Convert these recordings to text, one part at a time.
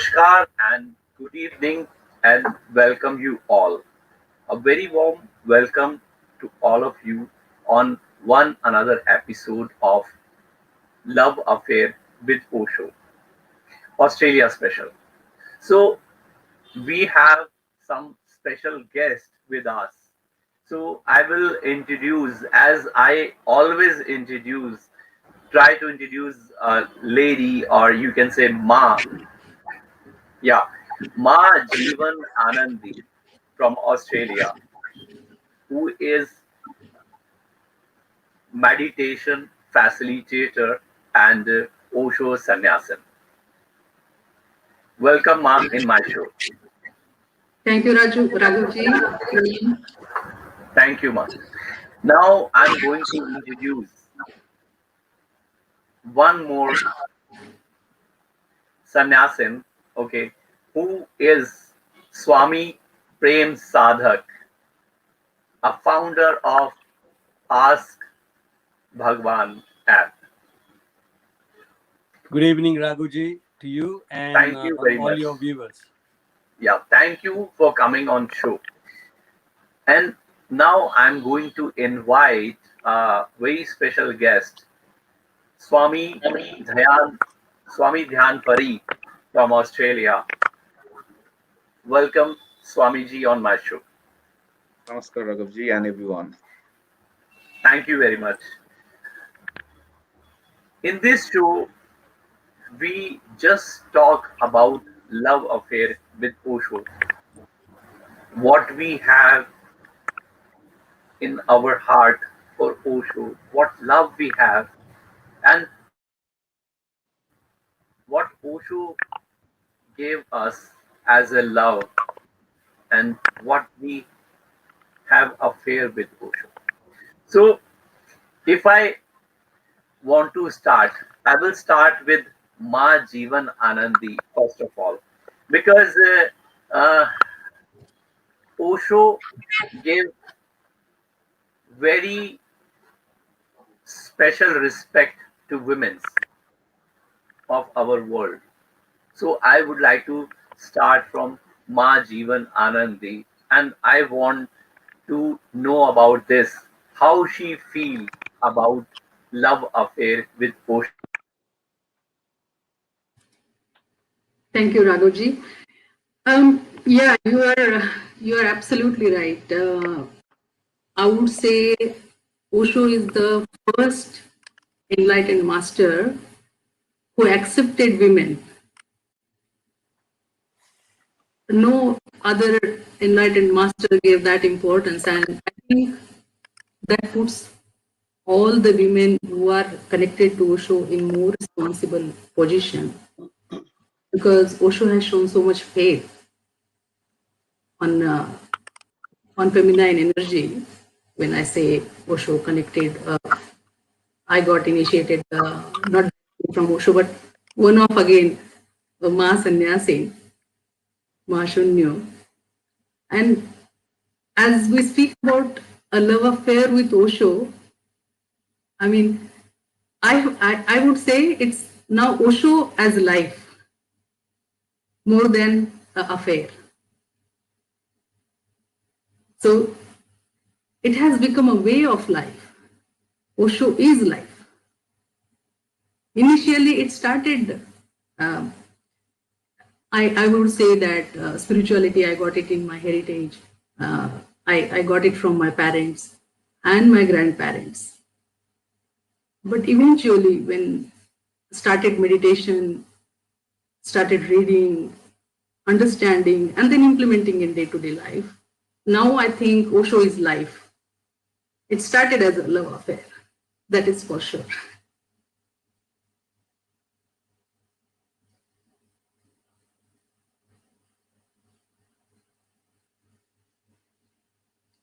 Namaskar and good evening and welcome you all. A very warm welcome to all of you on one another episode of Love Affair with Osho, Australia special. So we have some special guest with us. So I will introduce, as I always introduce, try to introduce a lady or you can say Ma. Yeah, Ma Jeevan Anandi from Australia, who is meditation facilitator and Osho Sannyasin. Welcome, Ma, in my show. Thank you, Raghuji. Thank you, Ma. Now I'm going to introduce one more Sannyasin, okay, who is Swami Prem Sadhak, a founder of Ask Bhagwan app. Good evening, Raghuji, to you and Thank you very all much. your viewers. Yeah, thank you for coming on show. And now I'm going to invite a very special guest, Swami Dhyan, Swami Dhyan Pari from Australia. Welcome, Swamiji, on my show. Namaskar, Raghavji, and everyone. Thank you very much. In this show, we just talk about love affair with Osho, what we have in our heart for Osho, what love we have, and what Osho gave us as a love, and what we have affair with Osho. So, if I want to start, I will start with Ma Jeevan Anandi first of all, because Osho gave very special respect to women of our world. So I would like to start from Ma Jeevan Anandi, and I want to know about this, how she feel about love affair with Osho. Thank you, Raghuji. Yeah, you are absolutely right. I would say Osho is the first enlightened master who accepted women. No other enlightened master gave that importance, and I think that puts all the women who are connected to Osho in more responsible position because Osho has shown so much faith on feminine energy. When I say Osho connected, I got initiated not from Osho, but one of again Ma Sannyasi, Ma Shunyo. And as we speak about a love affair with Osho, I mean, I would say it's now Osho as life more than an affair. So it has become a way of life. Osho is life. Initially, it started, um, I would say that spirituality, I got it in my heritage. Uh, I got it from my parents and my grandparents. But eventually, when started meditation, started reading, understanding, and then implementing in day-to-day life, now I think Osho is life. It started as a love affair. That is for sure.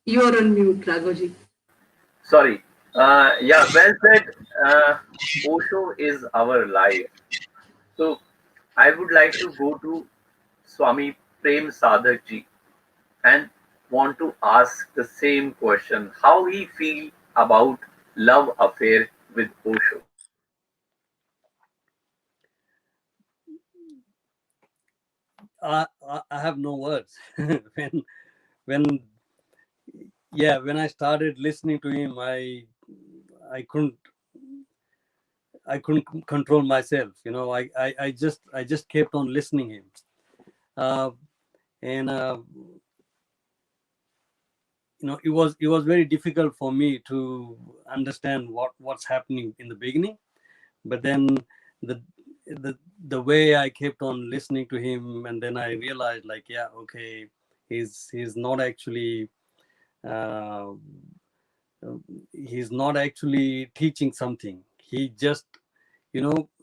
You are on mute, Raghuji. Sorry. Yeah, well said. Osho is our life. So I would like to go to Swami Prem Sadhak ji and want to ask the same question, how he feel about love affair with Osho. I have no words. when when I started listening to him, I couldn't control myself. I just kept on listening him. Uh, and it was very difficult for me to understand what's happening in the beginning, but then the the way I kept on listening to him, and then I realized, like, yeah, okay, he's not actually uh, he's not actually teaching something. He just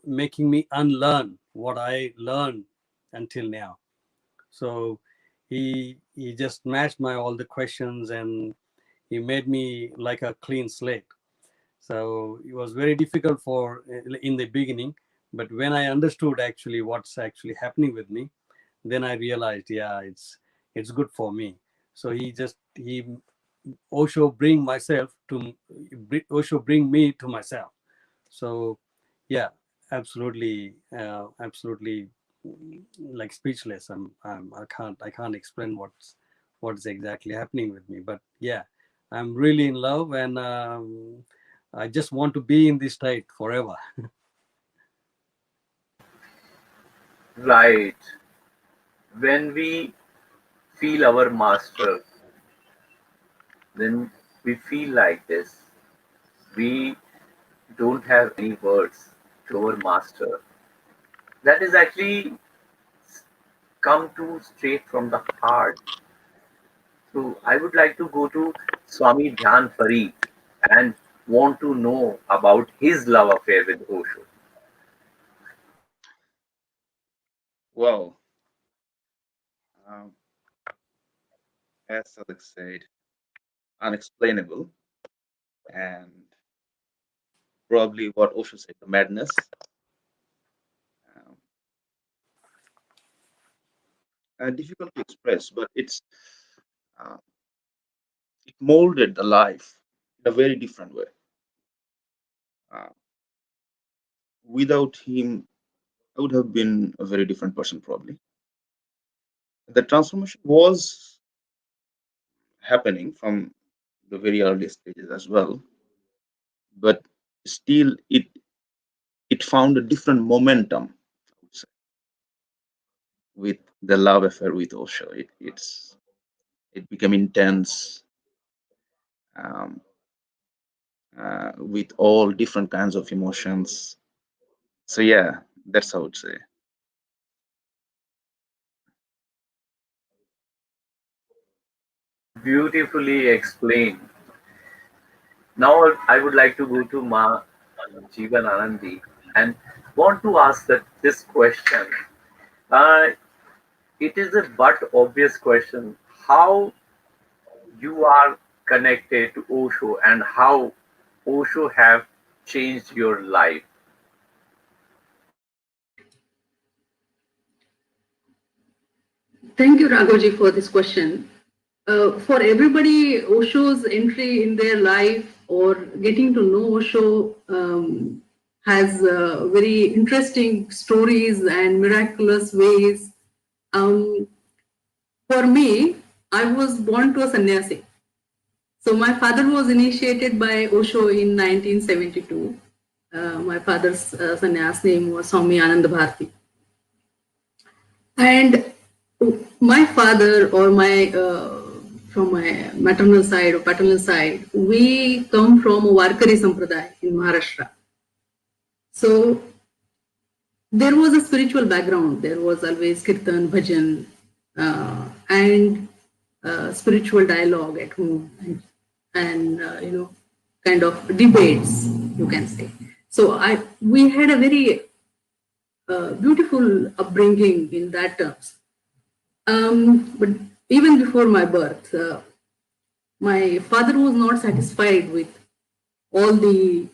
making me unlearn what I learned until now. So he just matched my all the questions, and he made me like a clean slate. So it was very difficult for in the beginning, but when I understood actually what's actually happening with me, then I realized, yeah, it's good for me. So he Osho bring me to myself. So yeah, absolutely, like speechless. I can't explain what's exactly happening with me, but yeah, I'm really in love, and I just want to be in this state forever. Right. When we feel our master, then we feel like this. We don't have any words to our master. That is actually come to straight from the heart. So I would like to go to Swami Dhyan Farid and want to know about his love affair with Osho. Well, um, as Alex said, unexplainable, and probably what Osho said, the madness. Um, Difficult to express, but uh, it molded the life in a very different way. Uh, Without him, I would have been a very different person, probably. The transformation was happening from the very early stages as well, but still it found a different momentum, I would say, with the love affair with Osho. It became intense, um, with all different kinds of emotions. So yeah, that's how I would say. Beautifully explained. Now I would like to go to Ma Jivan Anandi and want to ask this question. Uh, it is a but obvious question. How you are connected to Osho and how Osho have changed your life? Thank you, Raghavji, for this question. For everybody, Osho's entry in their life or getting to know Osho has very interesting stories and miraculous ways. Um, for me, I was born to a sannyasi. So my father was initiated by Osho in 1972. My father's sannyas name was Swami Ananda Bharati. And my father or my from my maternal side or paternal side, we come from a Warkari Sampradaya in Maharashtra. So there was a spiritual background. There was always kirtan, bhajan, and spiritual dialogue at home, and kind of debates, you can say. So we had a very beautiful upbringing in that terms. But even before my birth, my father was not satisfied with all the.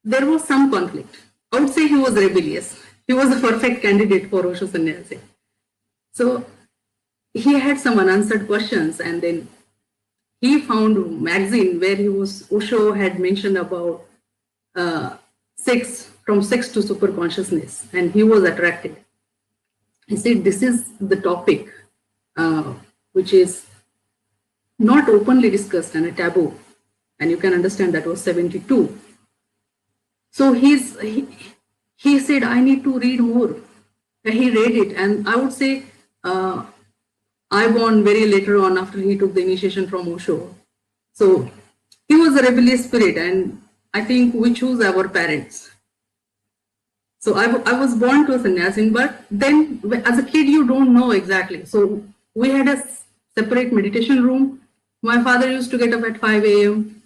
There was some conflict. I would say he was rebellious. He was a perfect candidate for Osho Sannyasi. So he had some unanswered questions, and then he found a magazine where Osho had mentioned about sex, from sex to super consciousness, and he was attracted. I said, this is the topic which is not openly discussed and a taboo. And you can understand that was 72. So he said, I need to read more. And he read it. And I would say, I born very later on after he took the initiation from Osho. So he was a rebellious spirit. And I think we choose our parents. So I was born to a sannyasin, but then as a kid, you don't know exactly. So we had a separate meditation room. My father used to get up at 5 a.m.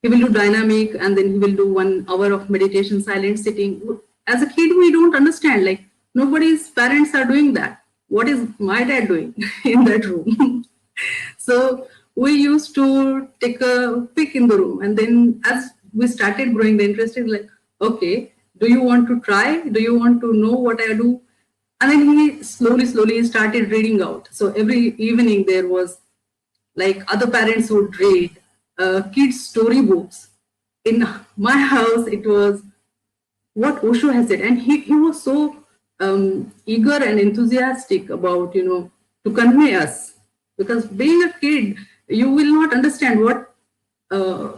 He will do dynamic and then he will do 1 hour of meditation, silent sitting. As a kid, we don't understand, like nobody's parents are doing that. What is my dad doing in that room? So we used to take a peek in the room. And then as we started growing, the interest is like, okay, do you want to try? Do you want to know what I do? And then he slowly started reading out. So every evening there was, like, other parents would read kids' storybooks. In my house, it was what Osho has said. And he was so eager and enthusiastic about, to convey us. Because being a kid, you will not understand what uh,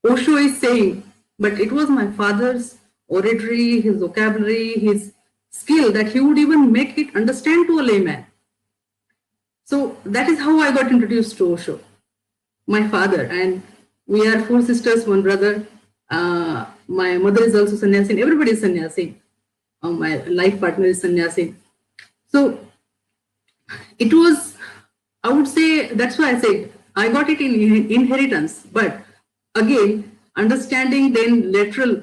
Osho is saying. But it was my father's oratory, his vocabulary, his skill that he would even make it understand to a layman. So that is how I got introduced to Osho, my father. And we are 4 sisters, one brother. My mother is also sannyasi. Everybody is sannyasi. My life partner is sannyasi. So it was, I would say, that's why I said I got it in inheritance. But again, understanding then lateral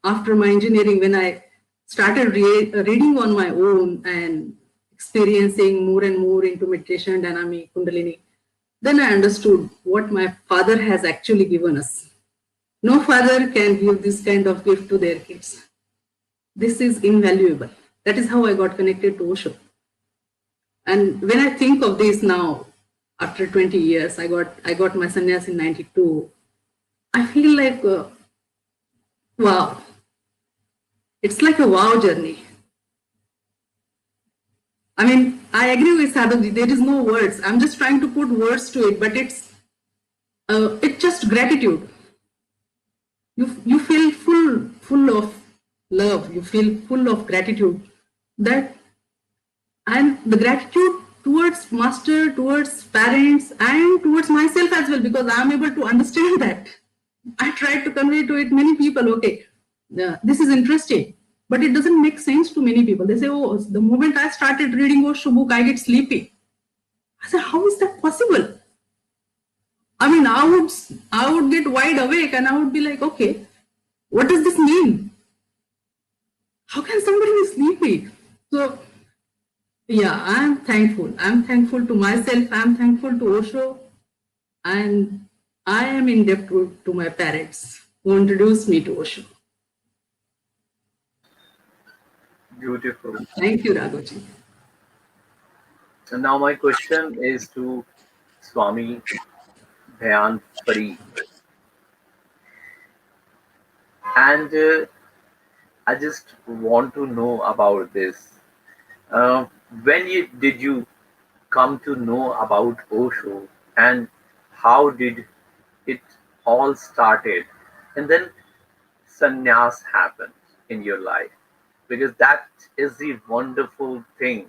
after my engineering, when I started reading on my own and experiencing more and more into meditation, dynamic, kundalini, then I understood what my father has actually given us. No father can give this kind of gift to their kids. This is invaluable. That is how I got connected to Osho. And when I think of this now, after 20 years, I got my sannyas in 92. I feel like, wow, it's like a wow journey. I mean, I agree with Sadhuji. There is no words. I'm just trying to put words to it, but it's just gratitude. You feel full of love. You feel full of gratitude. That and the gratitude towards master, towards parents, and towards myself as well, because I'm able to understand that. I tried to convey to it many people, okay, this is interesting, but it doesn't make sense to many people. They say, oh, the moment I started reading Osho book, I get sleepy. I said, how is that possible? I mean, I would get wide awake and I would be like, okay, what does this mean? How can somebody be sleepy? So yeah, I'm thankful. I'm thankful to myself. I'm thankful to Osho. And I am in debt to my parents who introduced me to Osho. Beautiful. Thank you, Raghuji. And now my question is to Swami Dhyan Farid. And I just want to know about this. Uh, did you come to know about Osho, and how did it all started? And then sannyas happened in your life, because that is the wonderful thing.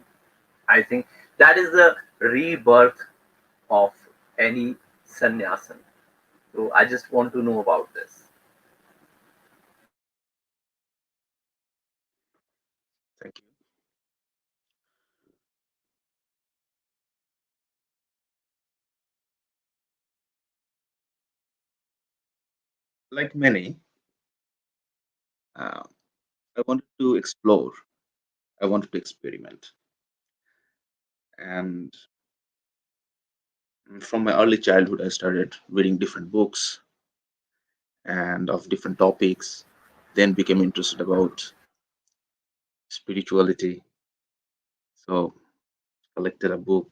I think that is the rebirth of any sannyasin. So I just want to know about this. Thank you. Like many, uh, I wanted to explore, I wanted to experiment. And from my early childhood, I started reading different books and of different topics, then became interested about spirituality. So collected a book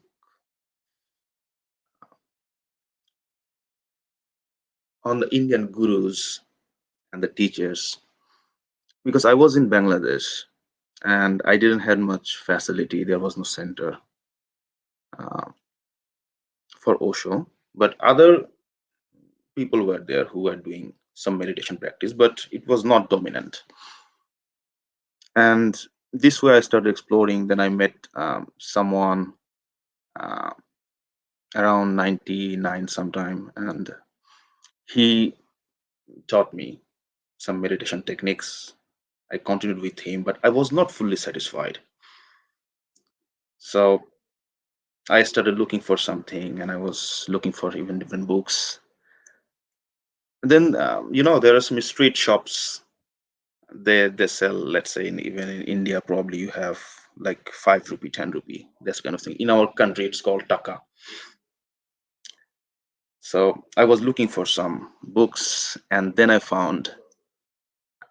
on the Indian gurus and the teachers because I was in Bangladesh and I didn't have much facility. There was no center uh, for Osho, but other people were there who were doing some meditation practice, but it was not dominant. And this way I started exploring. Then I met someone uh, around 99 sometime, and he taught me some meditation techniques. I continued with him, but I was not fully satisfied. So I started looking for something, and I was looking for even different books. And then there are some street shops. They sell, let's say, even in India, probably you have like 5 rupee, 10 rupee, this kind of thing. In our country, it's called taka. So I was looking for some books, and then I found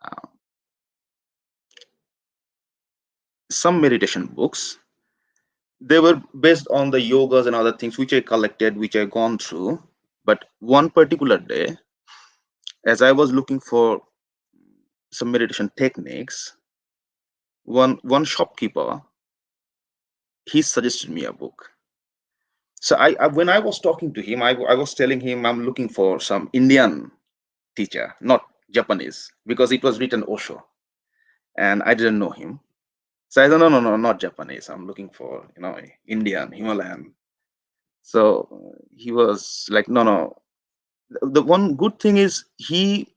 uh, some meditation books. They were based on the yogas and other things which I collected, which I gone through. But one particular day, as I was looking for some meditation techniques, one shopkeeper, he suggested me a book. So when I was talking to him, I was telling him I'm looking for some Indian teacher, not Japanese, because it was written Osho, and I didn't know him. So I said, no, no, no, not Japanese. I'm looking for Indian, Himalayan. So he was like, no, no. The one good thing is he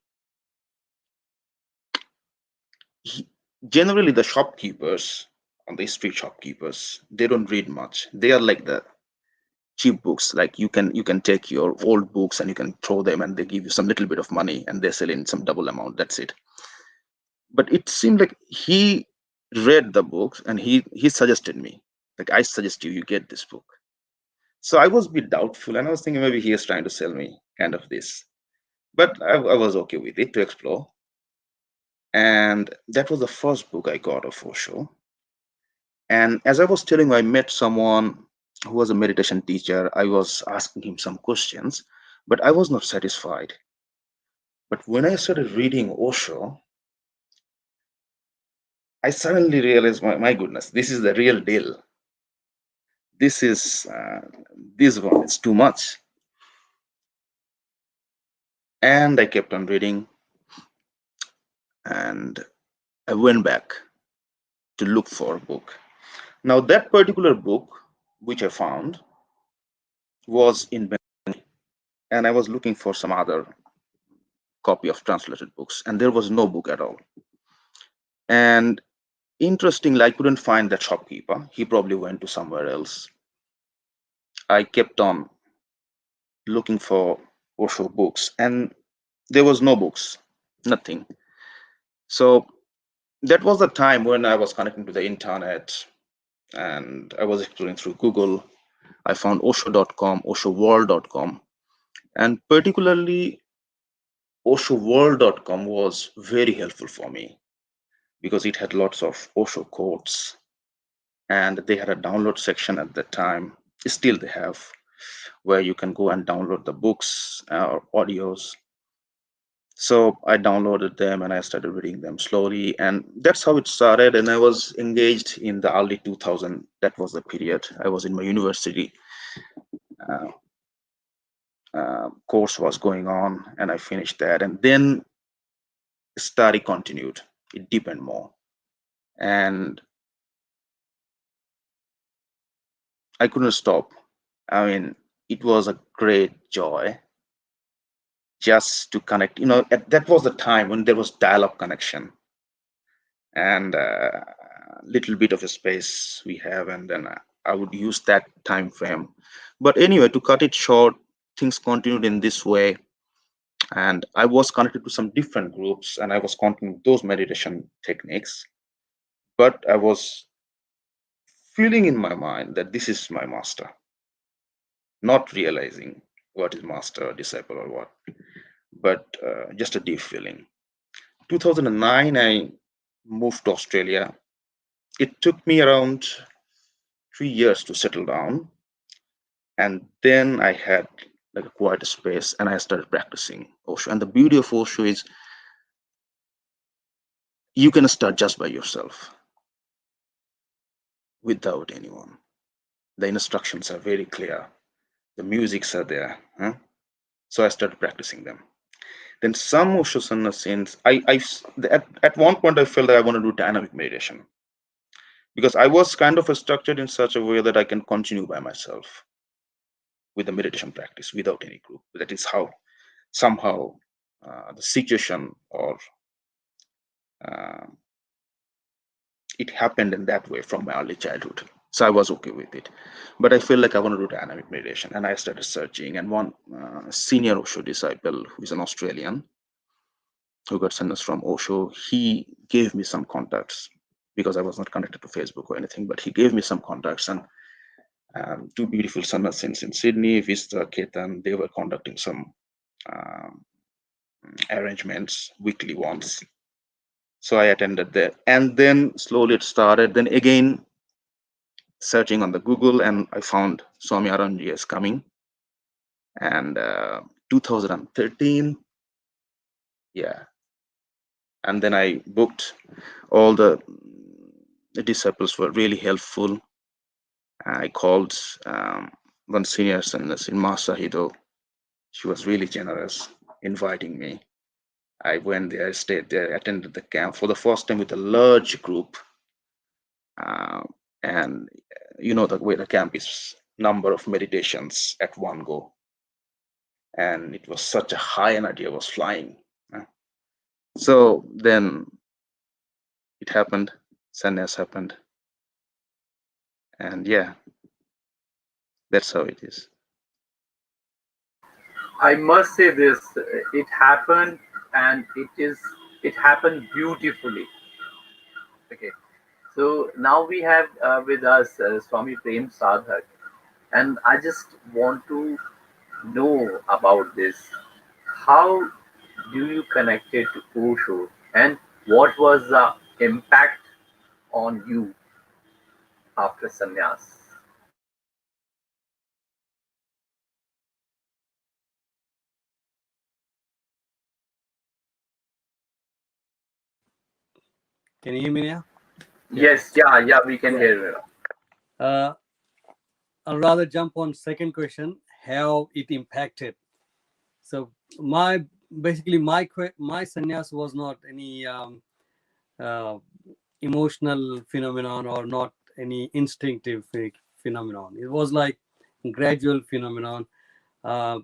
generally, the shopkeepers, on the street shopkeepers, they don't read much. They are like the cheap books. Like you can take your old books and you can throw them, and they give you some little bit of money, and they sell in some double amount. That's it. But it seemed like he read the books, and he suggested me, like, I suggest you get this book. So I was a bit doubtful, and I was thinking maybe he is trying to sell me kind of this. But I was okay with it to explore. And that was the first book I got of Osho. And as I was telling you, I met someone who was a meditation teacher. I was asking him some questions, but I was not satisfied. But when I started reading Osho, I suddenly realized, my goodness, this is the real deal. This is this one is too much. And I kept on reading, and I went back to look for a book. Now, that particular book, which I found, was in Bengali, and I was looking for some other copy of translated books, and there was no book at all. And interestingly, I couldn't find that shopkeeper. He probably went to somewhere else. I kept on looking for Osho books, and there was no books, nothing. So that was the time when I was connecting to the internet, and I was exploring through Google. I found osho.com, oshoworld.com, and particularly oshoworld.com was very helpful for me because it had lots of Osho quotes, and they had a download section at that time. Still they have, where you can go and download the books or audios. So I downloaded them and I started reading them slowly, and that's how it started. And I was engaged in the early 2000. That was the period I was in my university. uh, Course was going on, and I finished that, and then study continued. It deepened more, and I couldn't stop. I mean, it was a great joy just to connect. That was the time when there was dial-up connection, and little bit of a space we have, and then I would use that time frame. But anyway, to cut it short, things continued in this way, and I was connected to some different groups, and I was continuing those meditation techniques, but I was feeling in my mind that this is my master, not realizing what is master or disciple or what, but just a deep feeling. 2009, I moved to Australia. It took me around 3 years to settle down, and then I had like a quiet space, and I started practicing Osho. And the beauty of Osho is you can start just by yourself. without anyone. The instructions are very clear. The musics are there. Huh? So I started practicing them. Then some Osho sannyasins, at one point I felt that I want to do dynamic meditation because I was kind of structured in such a way that I can continue by myself with the meditation practice without any group. That is how somehow the situation or uh, it happened in that way from my early childhood. So I was okay with it. But I feel like I want to do dynamic meditation. And I started searching. And one senior Osho disciple, who is an Australian, who got sannyas from Osho, he gave me some contacts because I was not connected to Facebook or anything, but he gave me some contacts. And two beautiful sannyasins in Sydney, Vista, Ketan, they were conducting some um, arrangements, weekly ones. So I attended there. And then slowly it started. Then again, searching on the Google, and I found Swami Aranji is coming. And 2013, yeah. And then I booked. All the disciples were really helpful. I called one senior sannyas in Masahido. She was really generous, inviting me. I went there, stayed there, attended the camp for the first time with a large group. And you know the way the camp is, number of meditations at one go. And it was such a high energy, I was flying. So then it happened, sannyas happened. And yeah, that's how it is. I must say this: it happened, and it happened beautifully. Okay, so now we have with us Swami Prem Sadhak, and I just want to know about this. How do you connect it to Osho, and what was the impact on you after sannyas? Can you hear me now? Yes, yeah, we can Yeah. hear you. Uh, I'll rather jump on second question, how it impacted. So my basically my sannyas was not any uh, emotional phenomenon or not any instinctive phenomenon. It was like gradual phenomenon. Uh,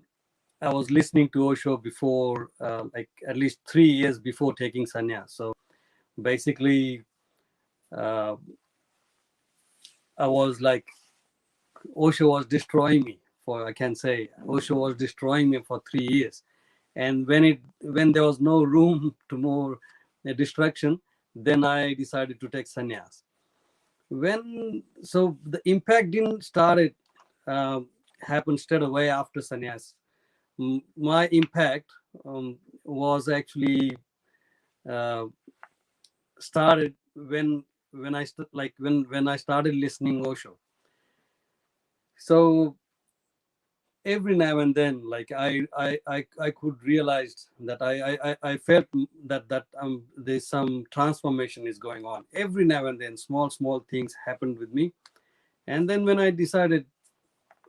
I was listening to Osho before, like at least 3 years before taking sannyas. So basically, uh, I was like, Osho was destroying me. For I can say, Osho was destroying me for 3 years. And when there was no room to more distraction, then I decided to take sannyas. So the impact didn't started happen straight away after sannyas. My impact was actually uh, started when I started listening Osho. So every now and then, like I could realize that I felt that there's some transformation is going on. Every now and then, small things happened with me, and then when I decided,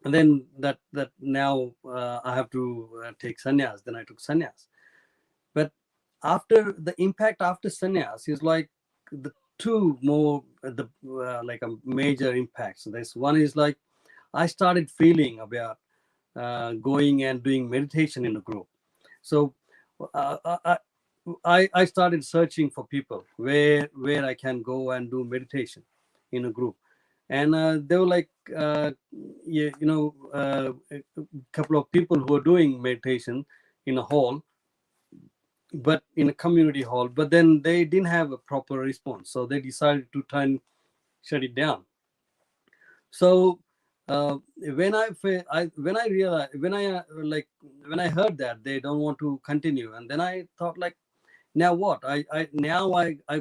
and then that now I have to take sannyas. Then I took sannyas. But after the impact after sannyas is like the two more the like a major impact. So this one is like I started feeling about going and doing meditation in a group. So uh, I, I started searching for people where I can go and do meditation in a group, and they were like a couple of people who are doing meditation in a hall, but in a community hall, but then they didn't have a proper response, so they decided to shut it down. So when I realized when I heard that they don't want to continue, and then I thought like, now what? I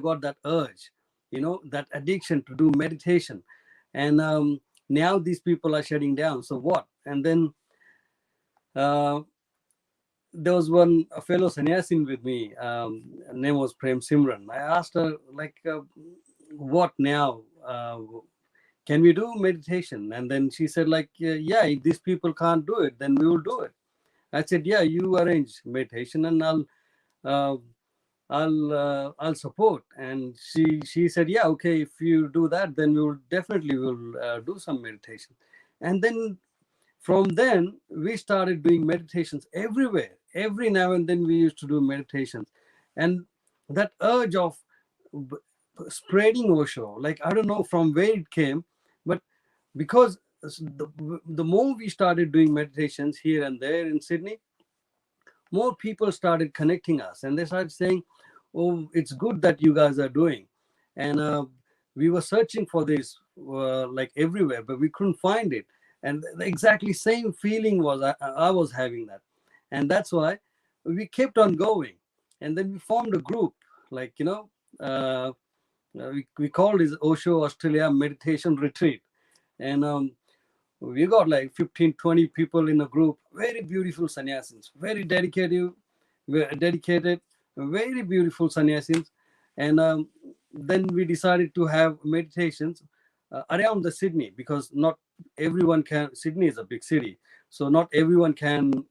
got that urge, that addiction to do meditation, and now these people are shutting down. So what? And then uh, there was one a fellow sannyasin with me. Name was Prem Simran. I asked her like, what now? can we do meditation? And then she said, like, yeah, if these people can't do it, then we will do it. I said, yeah, you arrange meditation and uh, I'll support. And she said, yeah, okay, if you do that, then we will definitely will do some meditation. And then from then we started doing meditations everywhere. Every now and then we used to do meditations, and that urge of b- spreading Osho, like, I don't know from where it came, but because the more we started doing meditations here and there in Sydney, more people started connecting us, and they started saying, oh, it's good that you guys are doing. And we were searching for this like everywhere, but we couldn't find it. And the exactly same feeling was I was having that. And that's why we kept on going. And then we formed a group, like, we called it Osho Australia Meditation Retreat. And we got like 15-20 people in a group, very beautiful sannyasins, dedicated, very beautiful sannyasins. And then we decided to have meditations around the Sydney, because not everyone can. Sydney is a big city, so not everyone can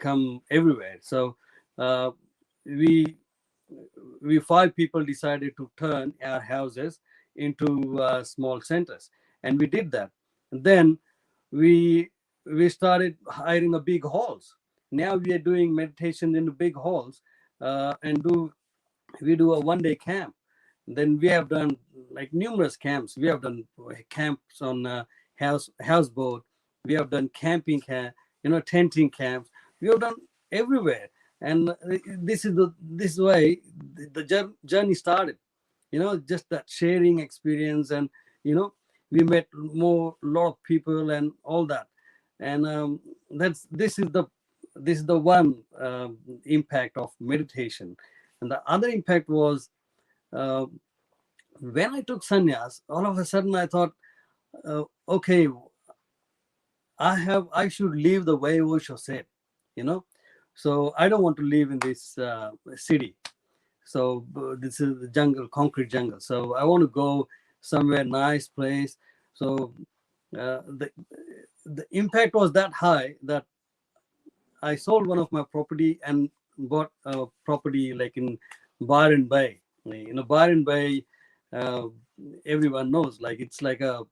come everywhere. So uh, we we 5 people decided to turn our houses into small centers, and we did that. And then we started hiring a big halls. Now we are doing meditation in the big halls, and we do a 1 day camp. Then we have done like numerous camps. We have done camps on houseboat. We have done camping camp, tenting camps. We have done everywhere. And this is why the journey started. Just that sharing experience, and we met lot of people and all that. And this is the one impact of meditation. And the other impact was, uh, when I took sannyas, all of a sudden I thought, okay, I should live the way Osho said, you know. So I don't want to live in this city. So this is the jungle, concrete jungle. So I want to go somewhere nice place. So the impact was that high that I sold one of my property and bought a property like in Byron Bay. Byron Bay, uh, everyone knows, like it's like a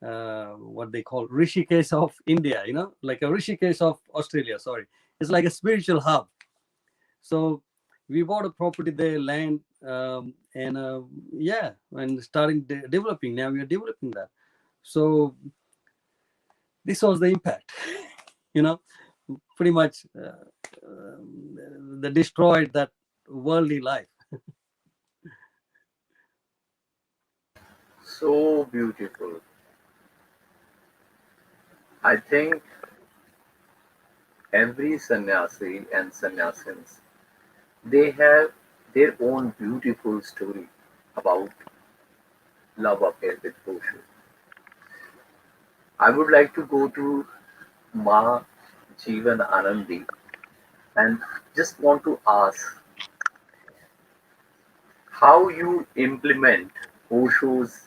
what they call Rishikesh of India, like a Rishikesh of Australia. Sorry, it's like a spiritual hub. So we bought a property there, land, and yeah, and starting developing. Now we are developing that. So this was the impact, you know, pretty much the destroyed that worldly life. So beautiful. I think every sannyasi and sannyasins, they have their own beautiful story about love affair with Osho. I would like to go to Ma Jeevan Anandi and just want to ask how you implement Osho's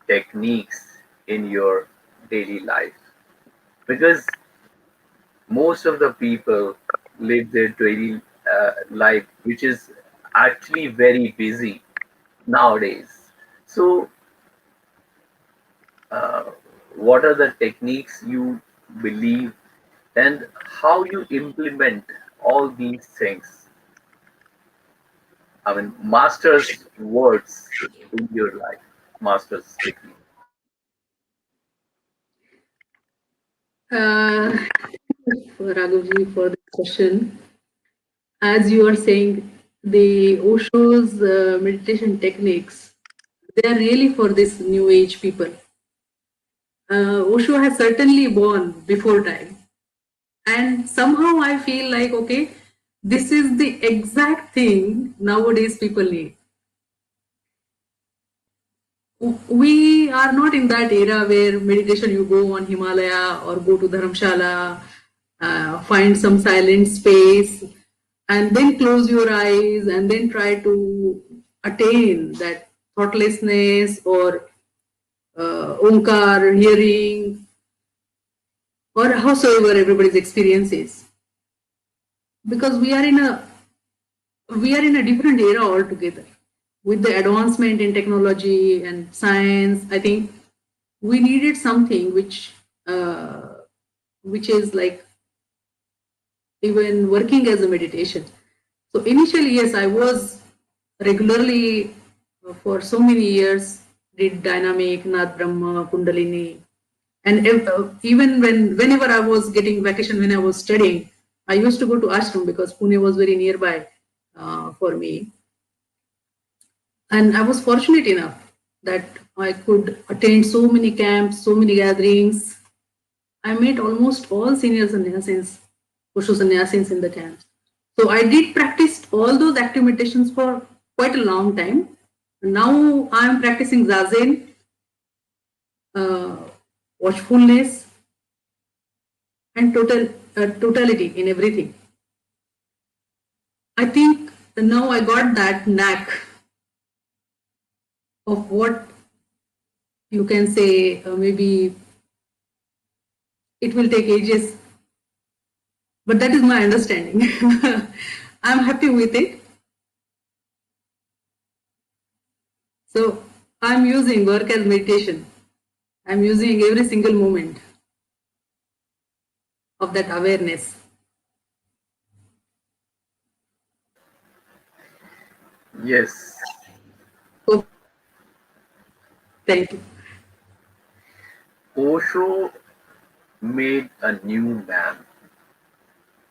techniques in your daily life. Because most of the people live their daily life, which is actually very busy nowadays. So, uh, what are the techniques you believe and how you implement all these things? I mean, master's words in your life, master's technique. Uh, Raghavji, for this question. As you are saying, the Osho's meditation techniques, they are really for this new age people. Osho has certainly born before time. And somehow I feel like, okay, this is the exact thing nowadays people need. We are not in that era where meditation you go on Himalaya or go to Dharamshala, find some silent space, and then close your eyes and then try to attain that thoughtlessness or Omkar, hearing, or howsoever everybody's experience is. Because we are in a different era altogether. With the advancement in technology and science, I think we needed something which is like even working as a meditation. So initially, yes, I was regularly for so many years did dynamic, Nath Brahma, Kundalini, and even whenever I was getting vacation, when I was studying, I used to go to ashram because Pune was very nearby for me, and I was fortunate enough that I could attend so many camps, so many gatherings. I met almost all senior sannyasins, Osho sannyasins in the camps. So I did practice all those active meditations for quite a long time. Now I am practicing zazen, uh, watchfulness, and totality in everything. I think now I got that knack of what you can say. Maybe it will take ages, but that is my understanding. I'm happy with it. So I'm using work as meditation. I'm using every single moment of that awareness. Yes, So thank you. Osho made a new man,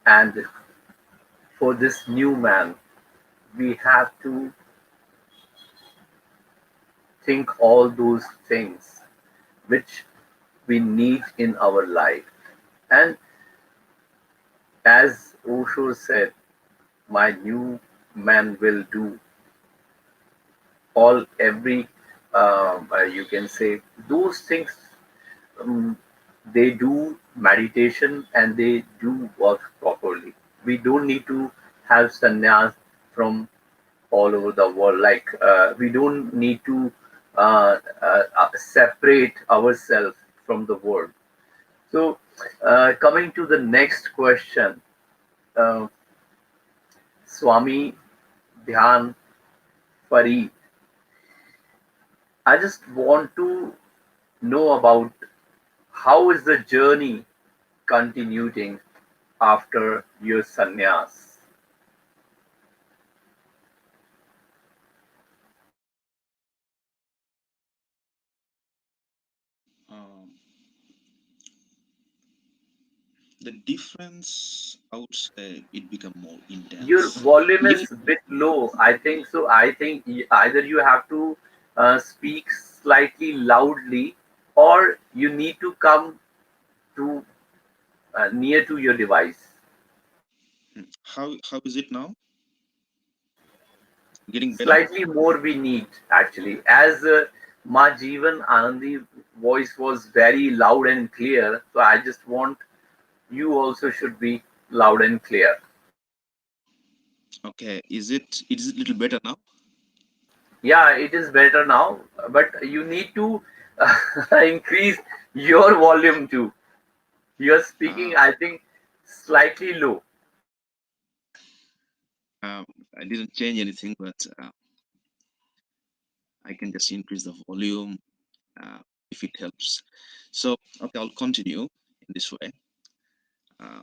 and for this new man, we have to think all those things which we need in our life. And as Osho said, my new man will do all every you can say those things. um, they do meditation and they do work properly. We don't need to have sannyas from all over the world. Like we don't need to separate ourselves from the world. So, coming to the next question, uh, Swami Dhyan Farid, I just want to know about how is the journey continuing after your sannyas? Um, the difference, I would say, it become more Your intense. volume Yes. is a bit low. I think so. I think either you have to speak slightly loudly, or you need to come to near to your device. How is it now? Getting better? Slightly more we need actually. As Ma Jeevan Anandi voice was very loud and clear, so I just want you also should be loud and clear. Okay. Is it a little better now? Yeah, it is better now, but you need to increase your volume too. You're speaking, Uh, I think, slightly low. um, I didn't change anything, but I can just increase the volume uh, if it helps. So, okay, I'll continue in this way. Uh,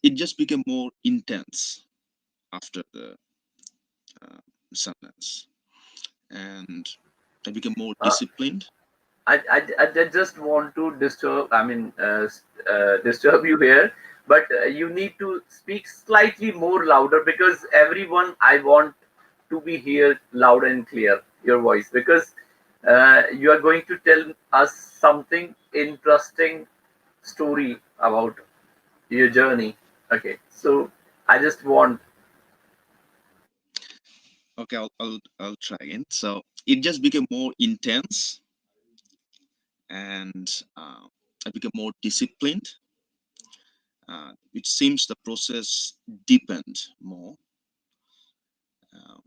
it just became more intense after the uh, silence, and I became more Uh, disciplined. I just want to disturb, I mean, disturb you here, but you need to speak slightly more louder because everyone I want to be here loud and clear, your voice, because you are going to tell us something interesting story about your journey. Okay, so I just want. Okay, I'll try again. So it just became more intense, and I became more disciplined. It seems the process deepened more. Um,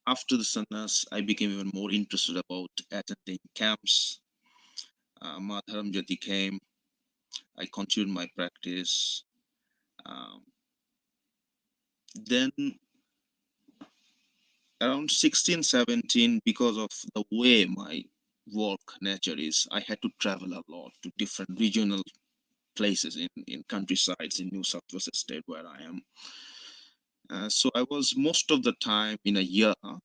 after the sannyas, I became even more interested about attending camps. Madharam Jyoti came. I continued my practice. Um, then around 16, 17, because of the way my work nature is, I had to travel a lot to different regional places in countrysides in New South Wales state where I am. So I was most of the time in a year, I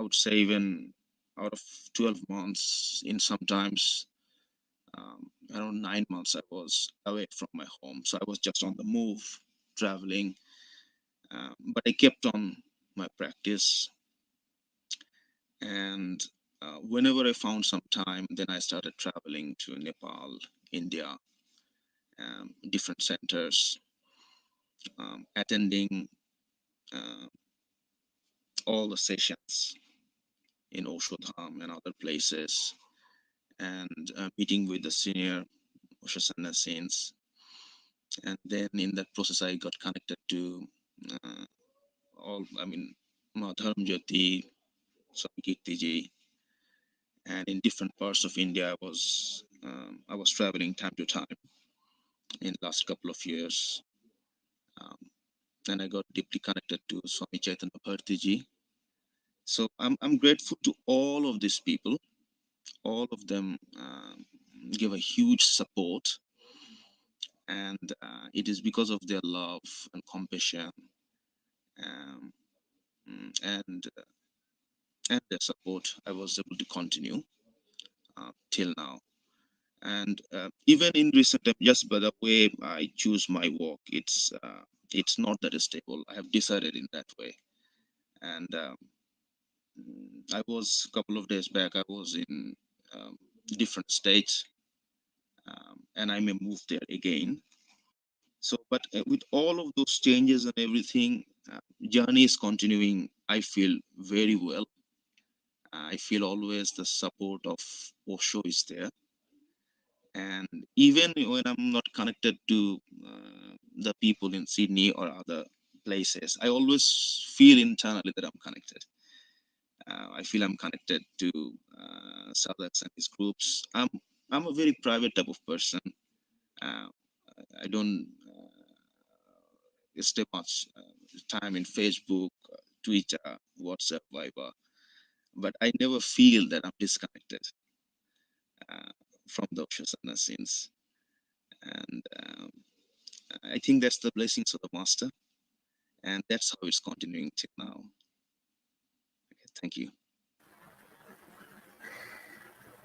would say even out of 12 months, in sometimes around 9 months, I was away from my home. So I was just on the move, traveling, but I kept on my practice. And whenever I found some time, then I started traveling to Nepal, India, different centers, attending uh, all the sessions in Osho Dham and other places, and meeting with the senior Osho Sannyasins. And then in that process, I got connected to Madharam Jyoti, Swami Kirtiji, and in different parts of India, I was traveling time to time in last couple of years. Um, and I got deeply connected to Swami Chaitanya Bhartiji. So I'm grateful to all of these people. All of them give a huge support, and it is because of their love and compassion, um, and their support I was able to continue till now. And even in recent time, just by the way I choose my work, it's not that stable. I have decided in that way. And I was a couple of days back, I was in different states, and I may move there again. So, but with all of those changes and everything, journey is continuing. I feel very well. I feel always the support of Osho is there. And even when I'm not connected to the people in Sydney or other places, I always feel internally that I'm connected. I feel I'm connected to Sadhaks and his groups. I'm a very private type of person. Uh, I don't stay much time in Facebook, Twitter, WhatsApp, Viber, but I never feel that I'm disconnected uh, from the Oshasana scenes. And I think that's the blessings of the master, and that's how it's continuing till now. Okay, thank you.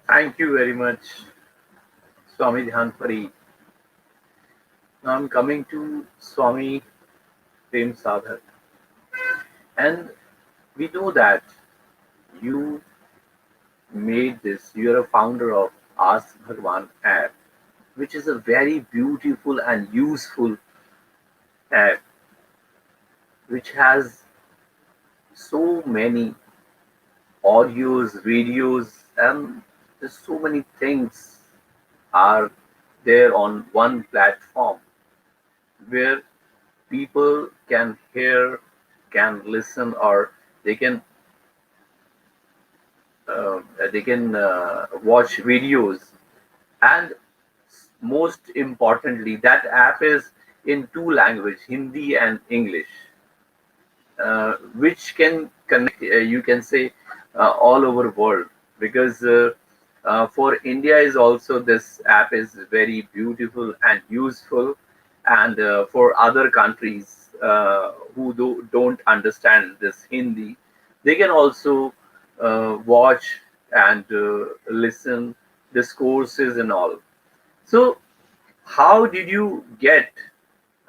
Thank you very much, Swami Dhyanpari. Now I'm coming to Swami Prem Sadhak. And we know that you made this, you're a founder of Ask Bhagwan app, which is a very beautiful and useful app, which has so many audios, videos, and there's so many things are there on one platform where people can hear, can listen, or they can uh, watch videos. And most importantly, that app is in two language, Hindi and English, which can connect, you can say, all over world. Because for India is also, this app is very beautiful and useful. And for other countries who don't understand this Hindi, they can also watch and listen discourses and all. So how did you get,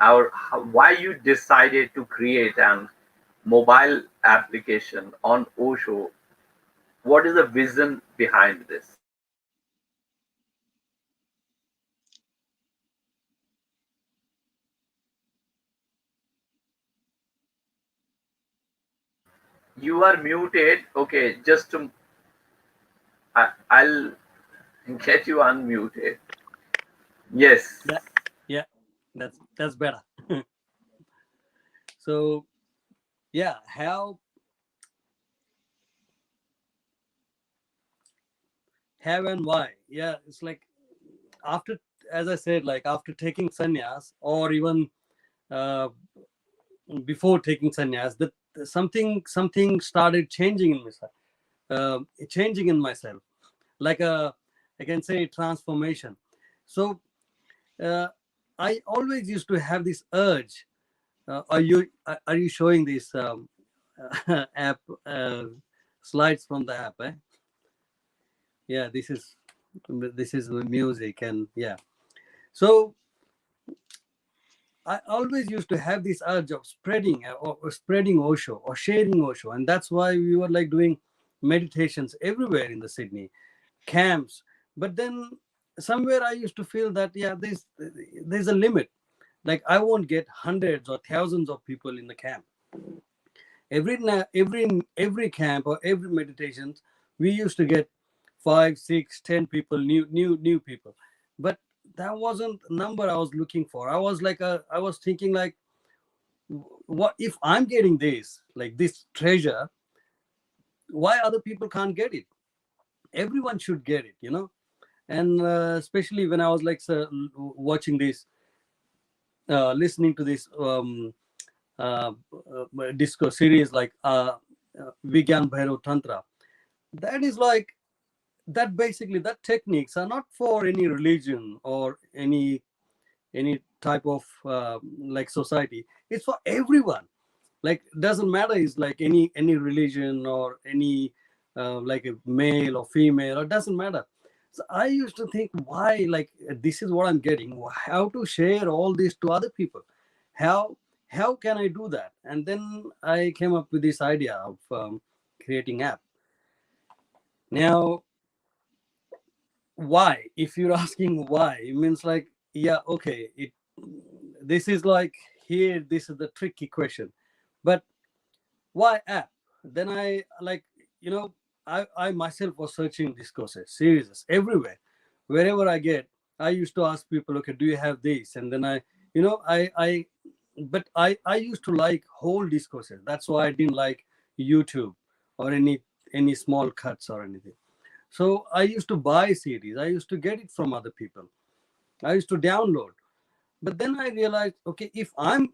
or why you decided to create an mobile application on Osho? What is the vision behind this? You are muted. Okay, just to, I'll get you unmuted. Yes. That, yeah, that's better. So yeah, how How and why? Yeah, it's like after, as I said, like after taking sannyas, or even uh, before taking sannyas, that something started changing in myself, changing in myself, like a, I can say, transformation. So uh, I always used to have this urge. Are you showing this app slides from the app? Eh? Yeah, this is the music, and yeah. So I always used to have this urge of spreading or spreading Osho or sharing Osho, and that's why we were like doing meditations everywhere in the Sydney camps. But then somewhere I used to feel that yeah, there's a limit. Like I won't get hundreds or thousands of people in the camp. Every camp or every meditations, we used to get 5, 6, 10 people, new people. But that wasn't the number I was looking for. I was thinking like, what if I'm getting this, like this treasure, why other people can't get it? Everyone should get it, you know. And especially when I was like watching this, listening to this disco series like Vigyan Bhairav Tantra, that is like, that basically, that techniques are not for any religion or any type of like society. It's for everyone. Like doesn't matter, it's like any religion or any like a male or female, or doesn't matter. So I used to think, why, like this is what I'm getting, how to share all this to other people, how how can I do that? And then I came up with this idea of creating app. Now why, if you're asking why, it means like, yeah, okay, this is like, here, this is the tricky question. But why app? Then I like, you know, I myself was searching discourses series everywhere. Wherever I get, I used to ask people, okay, do you have this? And then I, you know, I used to like whole discourses. That's why I didn't like YouTube or any small cuts or anything. So I used to buy CDs. I used to get it from other people. I used to download. But then I realized, okay, if I'm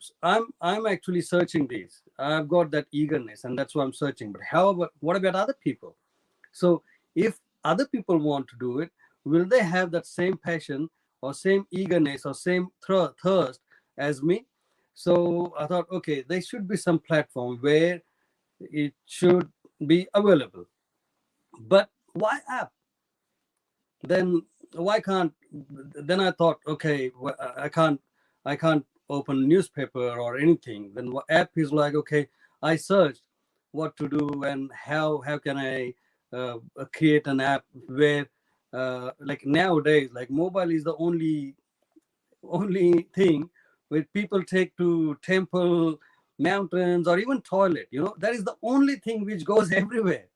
actually searching these, I've got that eagerness, and that's why I'm searching. But how about, what about other people? So if other people want to do it, will they have that same passion or same eagerness or same thirst as me? So I thought, okay, there should be some platform where it should be available. But why app? Then why can't, then I thought, okay, I can't open newspaper or anything. Then what app is like, okay, I searched what to do, and how can I create an app where like nowadays, like mobile is the only thing where people take to temple, mountains, or even toilet, you know, that is the only thing which goes everywhere.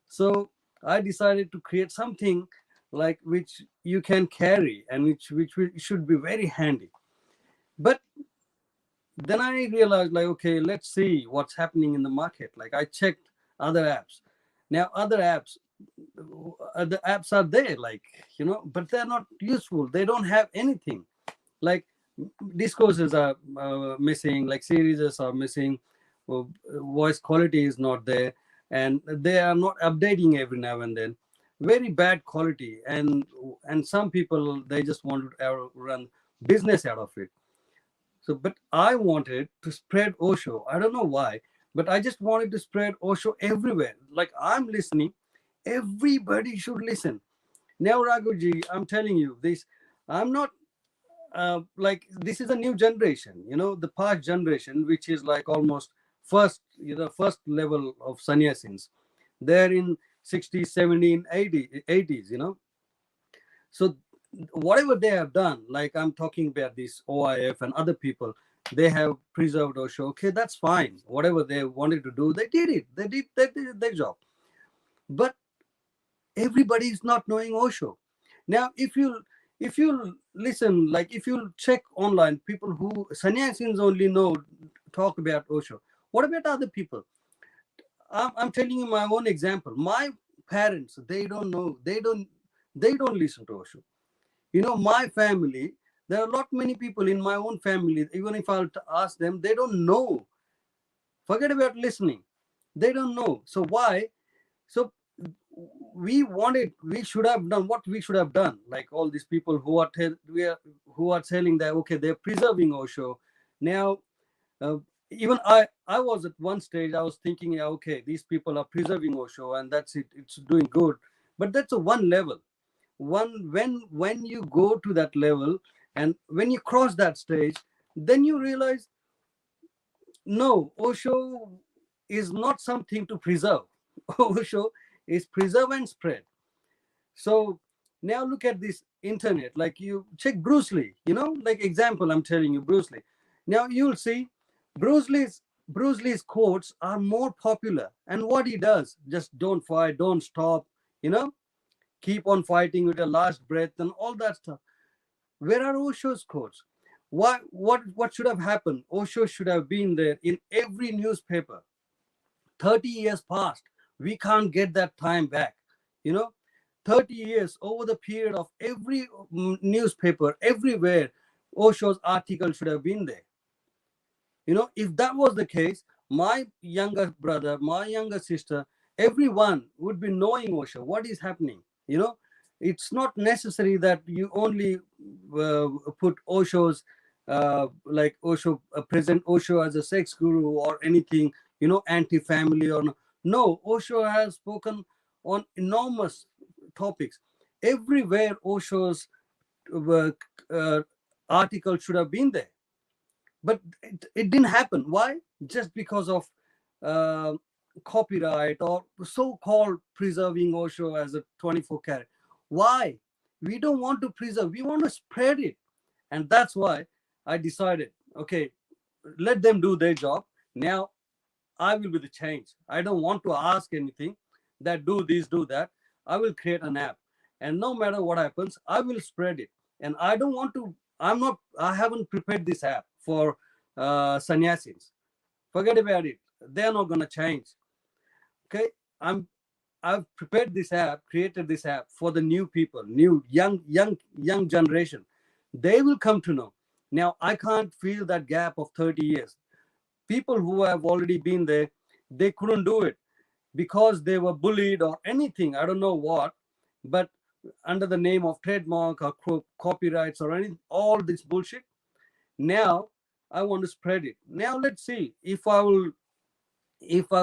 So I decided to create something like which you can carry, and should be very handy. But then I realized, like, okay, let's see what's happening in the market. Like I checked other apps. Now other apps are there, like, you know, but they're not useful. They don't have anything. Like discourses are missing, like series are missing, voice quality is not there, and they are not updating every now and then. Very bad quality, and some people, they just want to run business out of it. So but I wanted to spread Osho. I don't know why, but I just wanted to spread Osho everywhere. Like I'm listening, everybody should listen. Now Raghuji, I'm telling you this, I'm not like, this is a new generation, you know, the past generation, which is like almost first level of sannyasins. They're in 60s, 70s, 80s, you know. So whatever they have done, like I'm talking about this OIF and other people, they have preserved Osho. Okay, that's fine. Whatever they wanted to do, they did it. They did their job. But everybody is not knowing Osho. Now, if you listen, like if you check online, people who sannyasins only know, talk about Osho. What about other people? I'm telling you my own example. My parents, they don't know. They don't. They don't listen to Osho. My family, there are not many people in my own family, even if I'll ask them, they don't know. Forget about listening. They don't know. So why? So we should have done what we should have done. Like all these people who are telling that, okay, they're preserving Osho. Now, uh, even I was at one stage, I was thinking, yeah, okay, these people are preserving Osho and that's it. It's doing good. But that's a one level. When you go to that level and when you cross that stage, then you realize, no, Osho is not something to preserve. Osho is preserve and spread. So now look at this internet. Like you check Bruce Lee, like example, I'm telling you, Bruce Lee. Now you'll see Bruce Lee's Bruce Lee's quotes are more popular. And what he does, just don't fight, don't stop, you know, keep on fighting with your last breath and all that stuff. Where are Osho's quotes? What should have happened? Osho should have been there in every newspaper. 30 years passed. We can't get that time back. You know, 30 years over the period of every newspaper, everywhere, Osho's article should have been there. If that was the case, my younger brother, my younger sister, everyone would be knowing Osho, what is happening. It's not necessary that you only put Osho's, like Osho, present Osho as a sex guru or anything, anti-family or no. No, Osho has spoken on enormous topics. Everywhere Osho's uh, uh, article should have been there, but it didn't happen. Why? Just because of uh, copyright or so-called preserving Osho as a 24 karat. Why? We don't want to preserve, we want to spread it. And that's why I decided, okay, let them do their job. Now I will be the change. I don't want to ask anything that do this, do that. I will create an app. And no matter what happens, I will spread it. And I don't want to, I haven't prepared this app for sannyasis. Forget about it. They're not going to change. Okay. I've prepared this app, created this app for the new people, new, young generation. They will come to know. Now, I can't fill that gap of 30 years. People who have already been there, they couldn't do it because they were bullied or anything, I don't know what, but under the name of trademark or copyrights or anything, all this bullshit. Now I want to spread it. Now let's see if I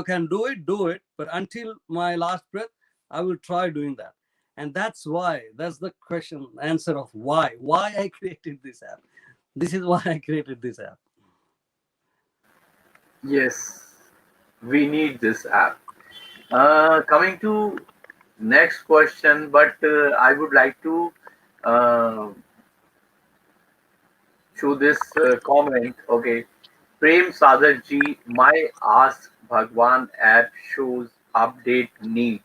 can do it, but until my last breath, I will try doing that. And that's the question answer of why I created this app. This is why I created this app. Yes, we need this app. Coming to next question, but I would like to uh, show this comment. Okay, Prem Sagar ji, my Ask Bhagwan app shows update need,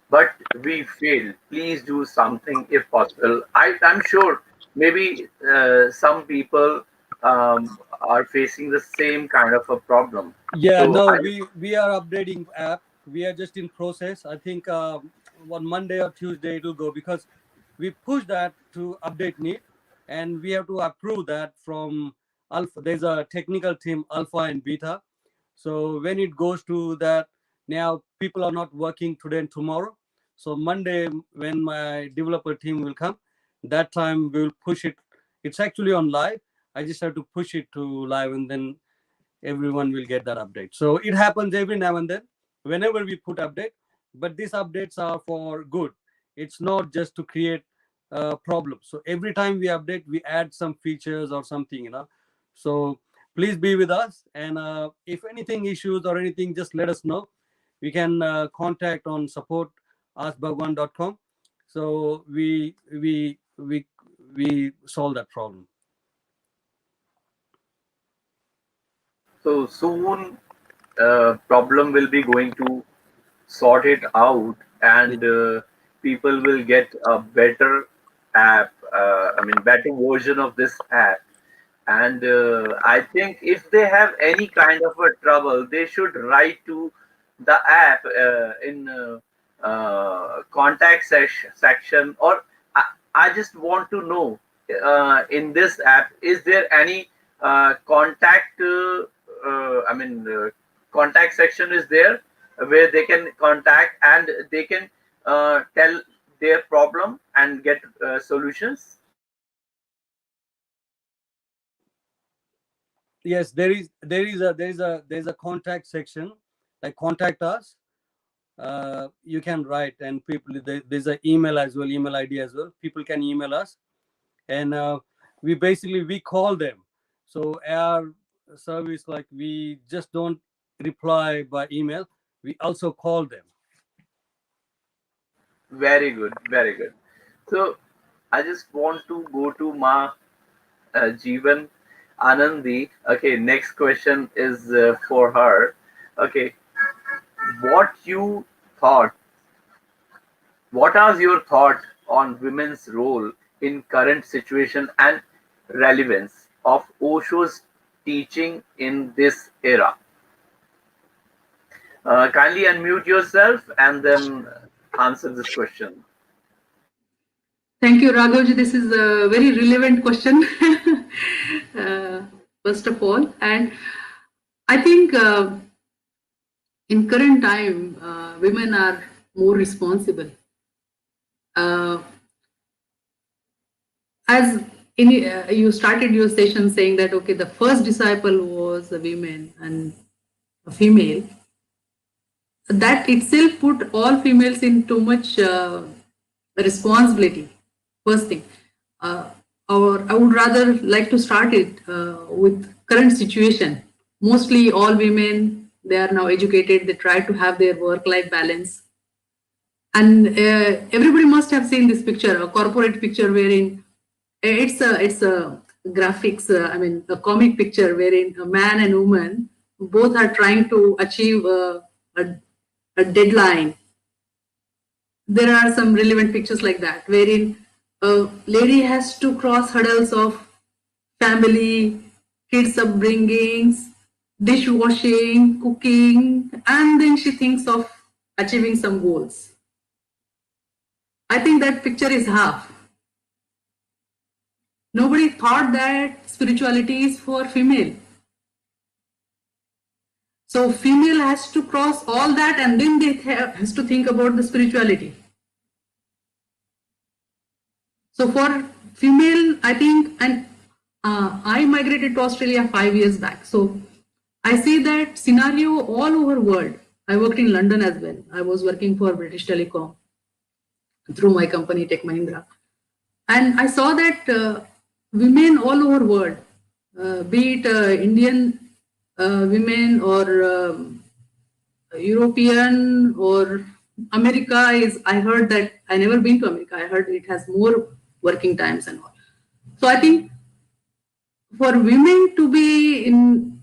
but we failed. Please do something if possible. I'm sure maybe some people are facing the same kind of a problem. Yeah, So no, I we are updating app. We are just in process. I think on Monday or Tuesday it will go because we push that to update need, and we have to approve that from Alpha. There's a technical team, Alpha and Beta. So when it goes to that, now people are not working today and tomorrow. So Monday, when my developer team will come, that time we will push it. It's actually on live. I just have to push it to live, and then everyone will get that update. So it happens every now and then whenever we put update, but these updates are for good. It's not just to create problems. So every time we update, we add some features or something, so please be with us. And if anything issues or anything, just let us know. We can contact on support askbhagwan.com. So we solve that problem. so soon problem will be going to sort it out, and people will get a better app. I mean, better version of this app. And I think if they have any kind of a trouble, they should write to the app in contact section, or I just want to know in this app, is there any contact? Contact section is there where they can contact and they can tell their problem and get solutions. Yes, there is a contact section, like contact us. You can write, and there's an email as well, email ID as well. People can email us, and we call them. So our service, like, we just don't reply by email, we also call them. Very good, very good. So I just want to go to Ma Jeevan Anandi. Okay, next question is for her. Okay, what you thought? What are your thought on women's role in current situation and relevance of Osho's teaching in this era? Kindly unmute yourself and then answer this question. Thank you, Raghavji. This is a very relevant question, first of all. And I think in current time, women are more responsible. As you started your session saying that, okay, the first disciple was a woman and a female. That itself put all females in too much responsibility. First thing, or I would rather like to start it with current situation. Mostly all women, they are now educated. They try to have their work-life balance, and everybody must have seen this picture, a corporate picture wherein it's a graphics. A comic picture wherein a man and woman both are trying to achieve a deadline. There are some relevant pictures like that, wherein a lady has to cross hurdles of family, kids' upbringings, dishwashing, cooking, and then she thinks of achieving some goals. I think that picture is half. Nobody thought that spirituality is for female. So female has to cross all that and then they has to think about the spirituality. So for female, I think, and I migrated to Australia 5 years back. So I see that scenario all over world. I worked in London as well. I was working for British Telecom through my company Tech Mahindra. And I saw that women all over world, be it Indian women or European or America is, I heard that, I never been to America. I heard it has more working times and all. So I think for women to be in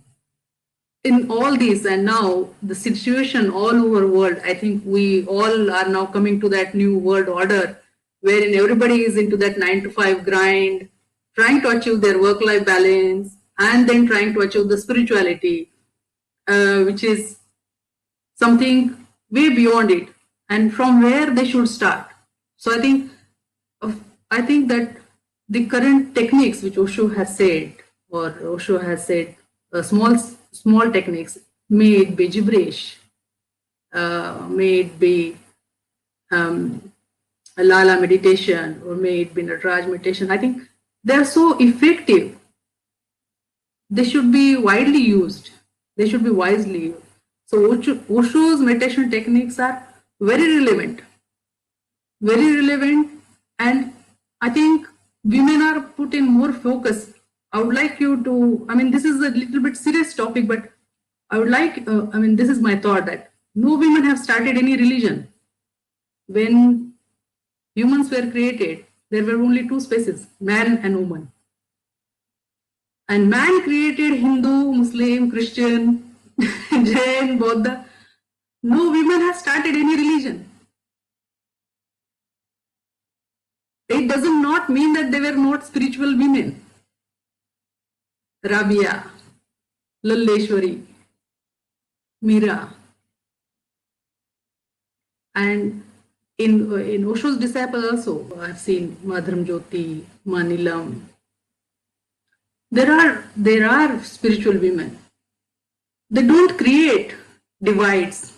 all these, and now the situation all over world, I think we all are now coming to that new world order wherein everybody is into that 9 to 5 grind, trying to achieve their work-life balance, and then trying to achieve the spirituality, which is something way beyond it, and from where they should start. So I think that the current techniques which Osho has said, small techniques, may it be gibberish, may it be a Lala meditation, or may it be Nataraj meditation. I think they are so effective. They should be widely used. They should be wisely used. So Osho's meditation techniques are very relevant, and I think women are put in more focus. I would like you to, this is a little bit serious topic, but I would like, this is my thought that no women have started any religion. When humans were created, there were only two species, man and woman. And man created Hindu, Muslim, Christian, Jain, Buddha. No women have started any religion. It does not mean that they were not spiritual women. Rabia, Lalleshwari, Meera. And in Osho's disciple also, I've seen Madhram Jyoti, Manilam. There are spiritual women. They don't create divides,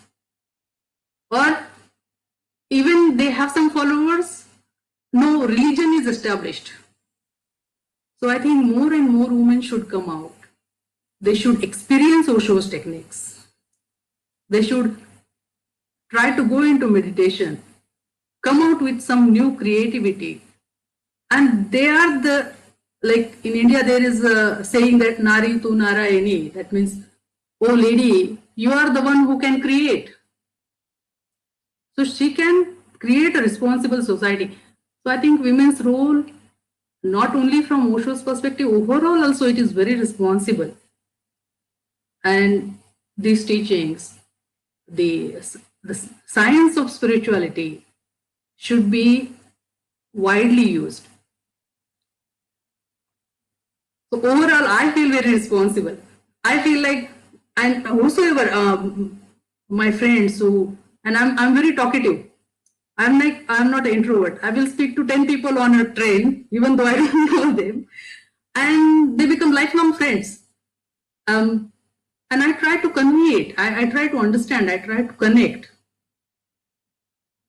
or even they have some followers. No religion is established. So I think more and more women should come out. They should experience Osho's techniques. They should try to go into meditation, come out with some new creativity. And they are the, like in India, there is a saying that Nari tu Narayani. That means, oh lady, you are the one who can create. So she can create a responsible society. So I think women's role, not only from Osho's perspective, overall also it is very responsible. And these teachings, the science of spirituality should be widely used. So overall, I feel very responsible. I feel like, and whosoever, my friends who, and I'm very talkative. I'm not an introvert. I will speak to 10 people on a train, even though I don't know them, and they become lifelong friends. And I try to convey it. I try to understand. I try to connect.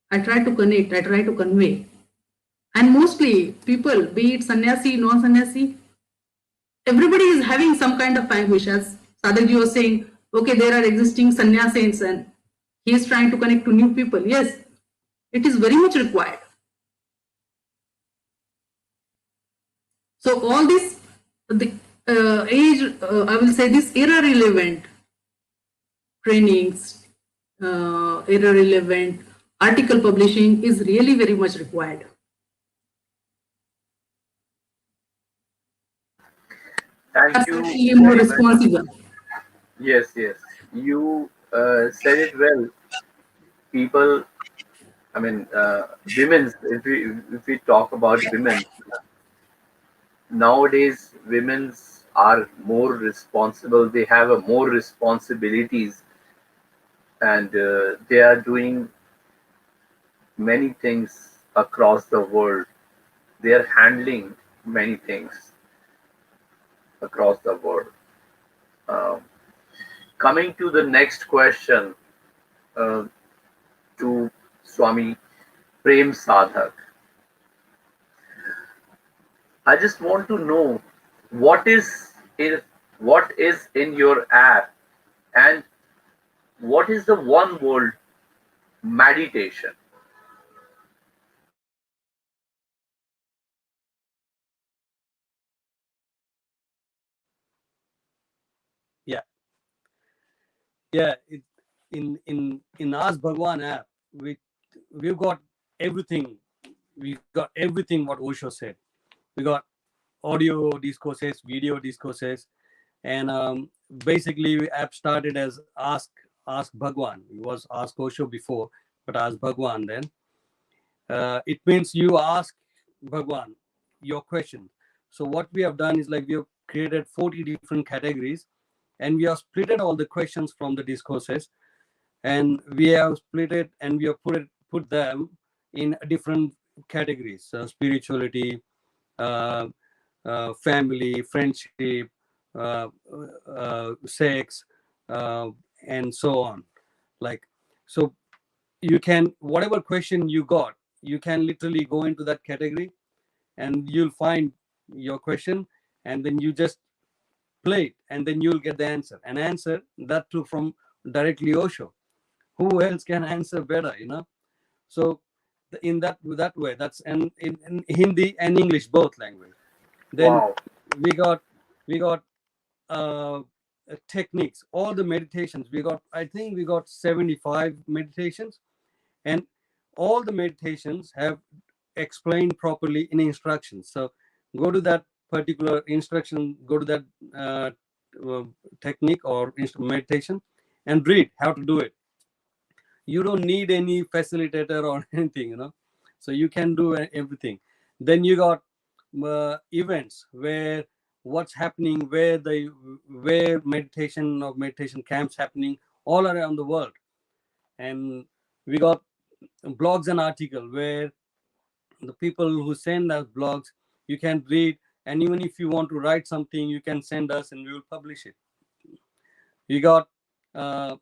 I try to convey. And mostly people, be it sannyasi, non-sannyasi, everybody is having some kind of anguish. As Sadhakji was saying, okay, there are existing sannyasins and he is trying to connect to new people. Yes, it is very much required. So all this, the I will say this era relevant trainings, era relevant article publishing is really very much required. Thank you Absolutely more very much. responsible. Yes, yes. You said it well. People, I mean, women's. If we talk about women nowadays, women's are more responsible. They have a more responsibilities, and they are doing many things across the world. They are handling many things across the world. Um, Coming to the next question, uh, to Swami Prem Sadhak. I just want to know what what is in your app, and what is the one word meditation? Yeah, yeah. In Ask Bhagwan app, we've got everything. We got everything what Osho said. We got audio discourses, video discourses, and basically the app started as Ask Bhagwan. It was Ask Osho before, but Ask Bhagwan then. It means you ask Bhagwan your question. So what we have done is like we have created 40 different categories, and we have splitted all the questions from the discourses, and we have split it and we have put them in different categories: spirituality, uh, family, friendship, uh, sex, uh, and so on. Like, so you can, whatever question you got, you can literally go into that category and you'll find your question, and then you just play it, and then you'll get the answer. An answer that too from directly Osho. Who else can answer better, So in that way, that's, and in Hindi and English, both language. Then Wow. we got techniques, all the meditations. I think we got 75 meditations, and all the meditations have explained properly in instructions. So go to that particular instruction, go to that uh, technique or meditation, and read how to do it. You don't need any facilitator or anything, so you can do everything. Then you got events where what's happening, where meditation or meditation camps happening all around the world. And we got blogs and article where the people who send us blogs, you can read, and even if you want to write something, you can send us and we will publish it. You got uh,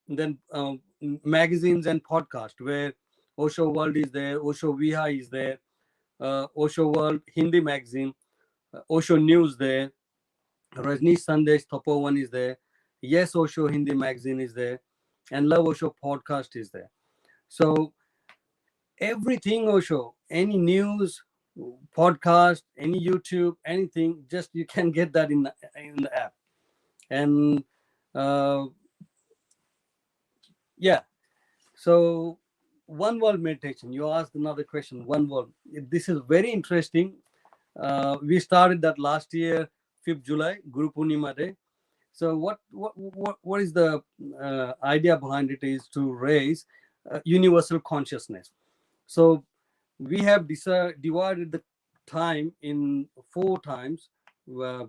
then magazines and podcast where Osho World is there, Osho Viha is there, Osho World Hindi magazine, Osho News there, Rajneesh Sandesh Tapovan is there, Yes Osho Hindi magazine is there, and Love Osho podcast is there. So everything Osho, any news, podcast, any YouTube, anything, just you can get that in the app. And uh, yeah, so one world meditation. You asked another question. One world. This is very interesting. We started that last year, 5th July, Guru Purnima Day. So what is the idea behind it is to raise universal consciousness. So we have divided the time in 4 times, uh,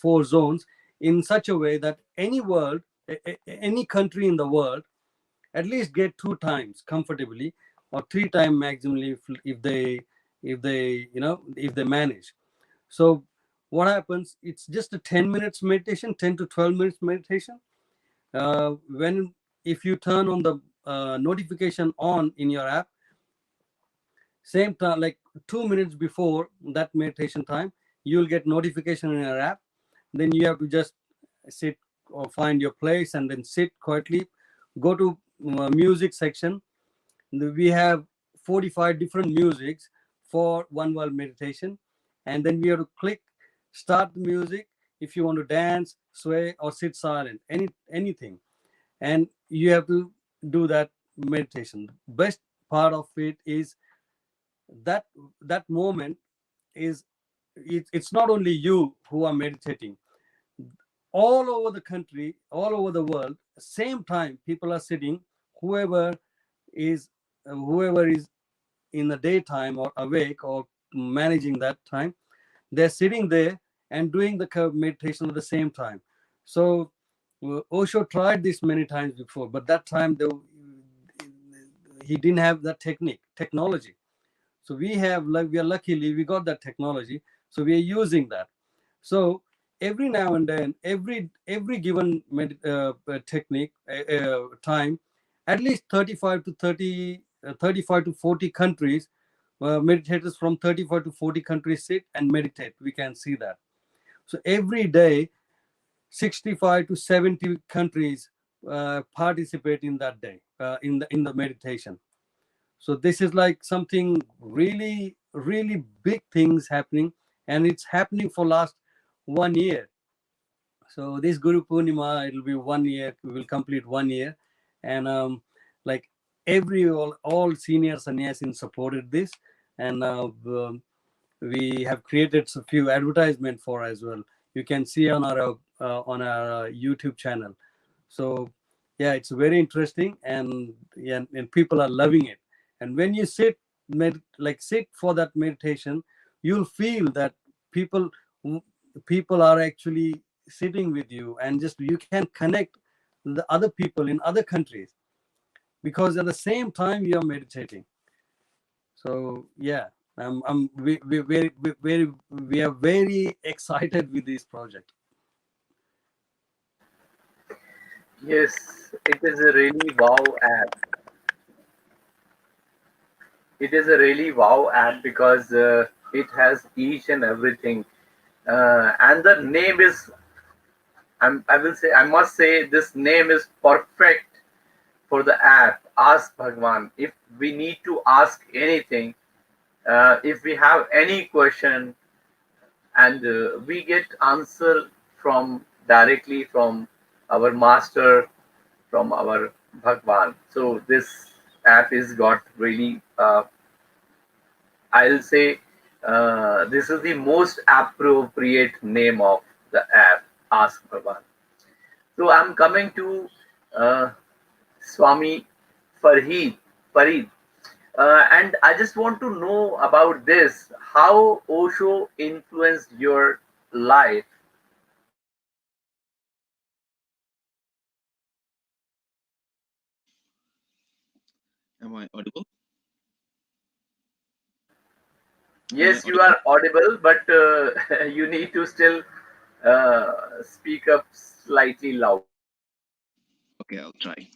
4 zones, in such a way that any world, any country in the world, at least get 2 times comfortably, or 3 times maximally if they if they manage. So what happens? It's just a 10 minutes meditation, 10 to 12 minutes meditation. When if you turn on the notification on in your app, same time, like 2 minutes before that meditation time, you'll get notification in your app. Then you have to just sit or find your place and then sit quietly. Go to music section. We have 45 different musics for one world meditation, and then we have to click start the music if you want to dance, sway, or sit silent, anything. And you have to do that meditation. Best part of it is that that moment is it's not only you who are meditating. All over the country, all over the world, same time people are sitting. whoever whoever is in the daytime or awake or managing that time, they're sitting there and doing the meditation at the same time. So Osho tried this many times before, but that time he didn't have that technology. So we are luckily we got that technology, so we are using that. So every now and then, every given technique time, at least 35 to 30 35 to 40 countries, meditators from 35 to 40 countries sit and meditate. We can see that. So every day 65 to 70 countries participate in that day, in the meditation. So this is like something really really big things happening, and it's happening for last 1 year. So this Guru Purnima, it'll be 1 year, we will complete 1 year. And like all senior sannyasin supported this. And we have created a few advertisement for as well. You can see on our YouTube channel. So yeah, it's very interesting, and yeah, and people are loving it. And when you sit for that meditation, you'll feel that people people are actually sitting with you, and just you can connect the other people in other countries, because at the same time you are meditating. So yeah, we are very excited with this project. Yes, it is a really wow app. It is a really wow app because it has each and everything. And the name is, I must say, this name is perfect for the app. Ask Bhagwan. If we need to ask anything, if we have any question, and we get answer from directly from our master, from our Bhagwan. So this app is got really, I'll say, this is the most appropriate name of the app, Ask Bhagwan. So I'm coming to uh, Swami Farhid, Farid. And I just want to know about this, how Osho influenced your life. Am I audible? Yes, you are audible, but you need to still speak up slightly loud. Okay, I'll try.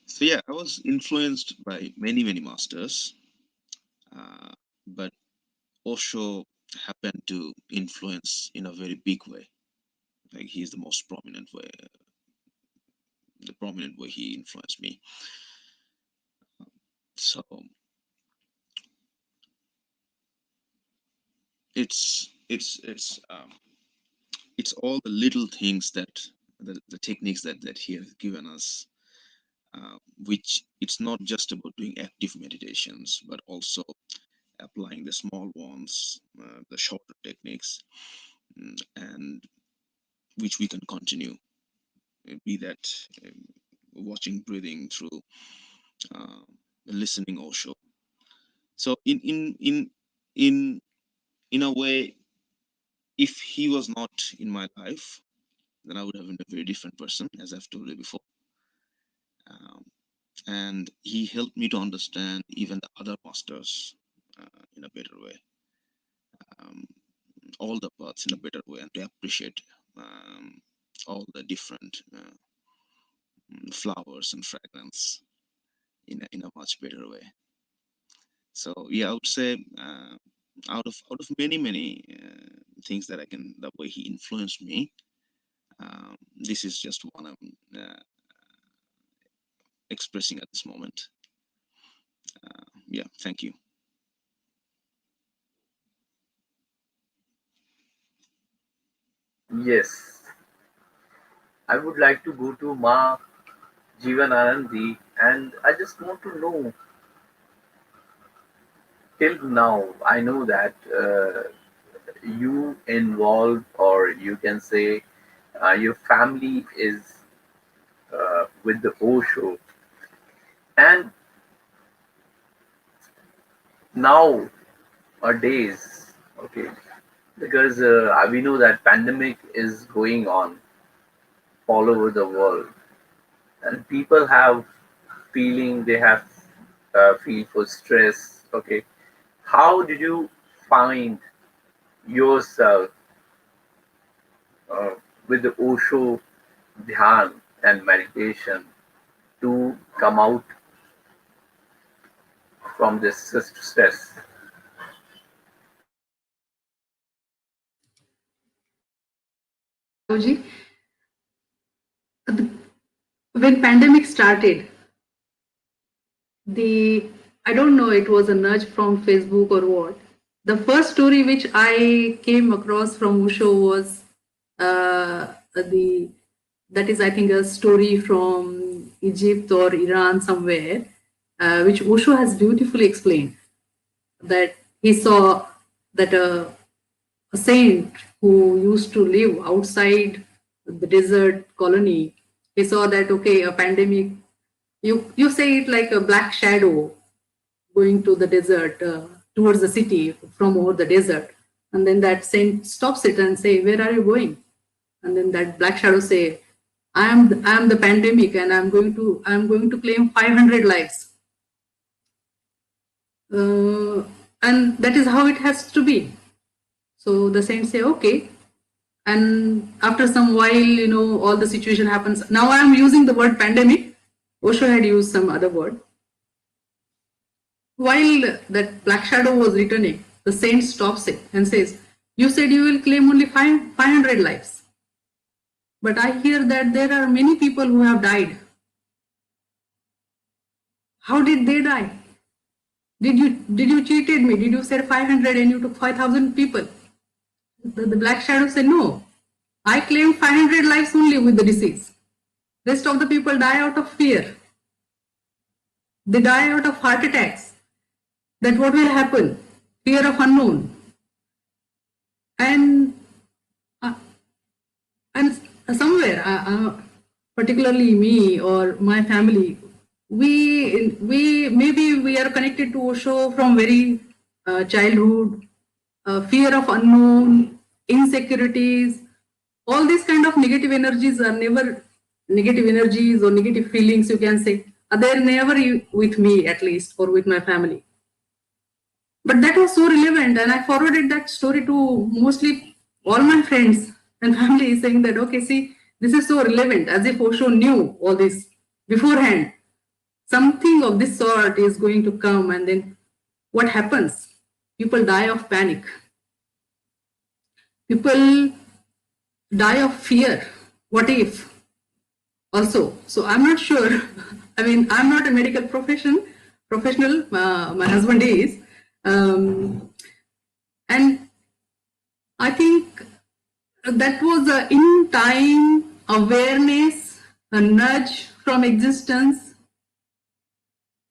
So yeah, I was influenced by many masters, but Osho happened to influence in a very big way. Like he's the most prominent way, the prominent way he influenced me. So it's all the little things that the techniques that he has given us, which it's not just about doing active meditations, but also applying the small ones, the shorter techniques, and which we can continue. Be that watching breathing through, uh, listening also. So in in a way, if he was not in my life, then I would have been a very different person, as I've told you before. Um, and he helped me to understand even the other masters in a better way, um, all the parts in a better way, and to appreciate all the different flowers and fragrance in a much better way. So yeah, I would say out of many things that I can, the way he influenced me, this is just one I'm expressing at this moment. Yeah, thank you. Yes, I would like to go to Ma Jivananandi, and I just want to know, till now, I know that you involved, or you can say your family is with the Osho, and nowadays, okay, because we know that pandemic is going on all over the world, and people have feeling, they have feel for stress. Okay, how did you find yourself uh, with the Osho dhyan and meditation to come out from this stress? Raghavji, when pandemic started, the I don't know, it was a nudge from Facebook or what. The first story which I came across from Osho was the that is, I think, a story from Egypt or Iran somewhere, which Osho has beautifully explained, that he saw that a saint who used to live outside the desert colony, he saw that, okay, a pandemic, you say it like a black shadow going to the desert, towards the city from over the desert, and then that saint stops it and say, where are you going? And then that black shadow say, I am the pandemic, and I'm going to claim 500 lives. And that is how it has to be. So the saints say, okay. And after some while, all the situation happens. Now I am using the word pandemic. Osho had used some other word. While that black shadow was returning, the saint stops it and says, you said you will claim only 500 lives. But I hear that there are many people who have died. How did they die? Did you cheated me? Did you say 500 and you took 5,000 people? The black shadow said, no. I claim 500 lives only with the disease. Rest of the people die out of fear. They die out of heart attacks. That what will happen? Fear of unknown. And uh, and somewhere, particularly me or my family, we maybe we are connected to Osho from very childhood. Fear of unknown, insecurities, all these kind of negative energies are never negative energies or negative feelings, you can say, They're never with me, at least, or with my family. But that was so relevant, and I forwarded that story to mostly all my friends and family, saying that, okay, see, this is so relevant, as if Osho knew all this beforehand. Something of this sort is going to come, and then what happens? People die of panic. People die of fear. What if? Also, so I'm not sure. I mean, I'm not a medical professional. My husband is, and I think that was a in time awareness, a nudge from existence,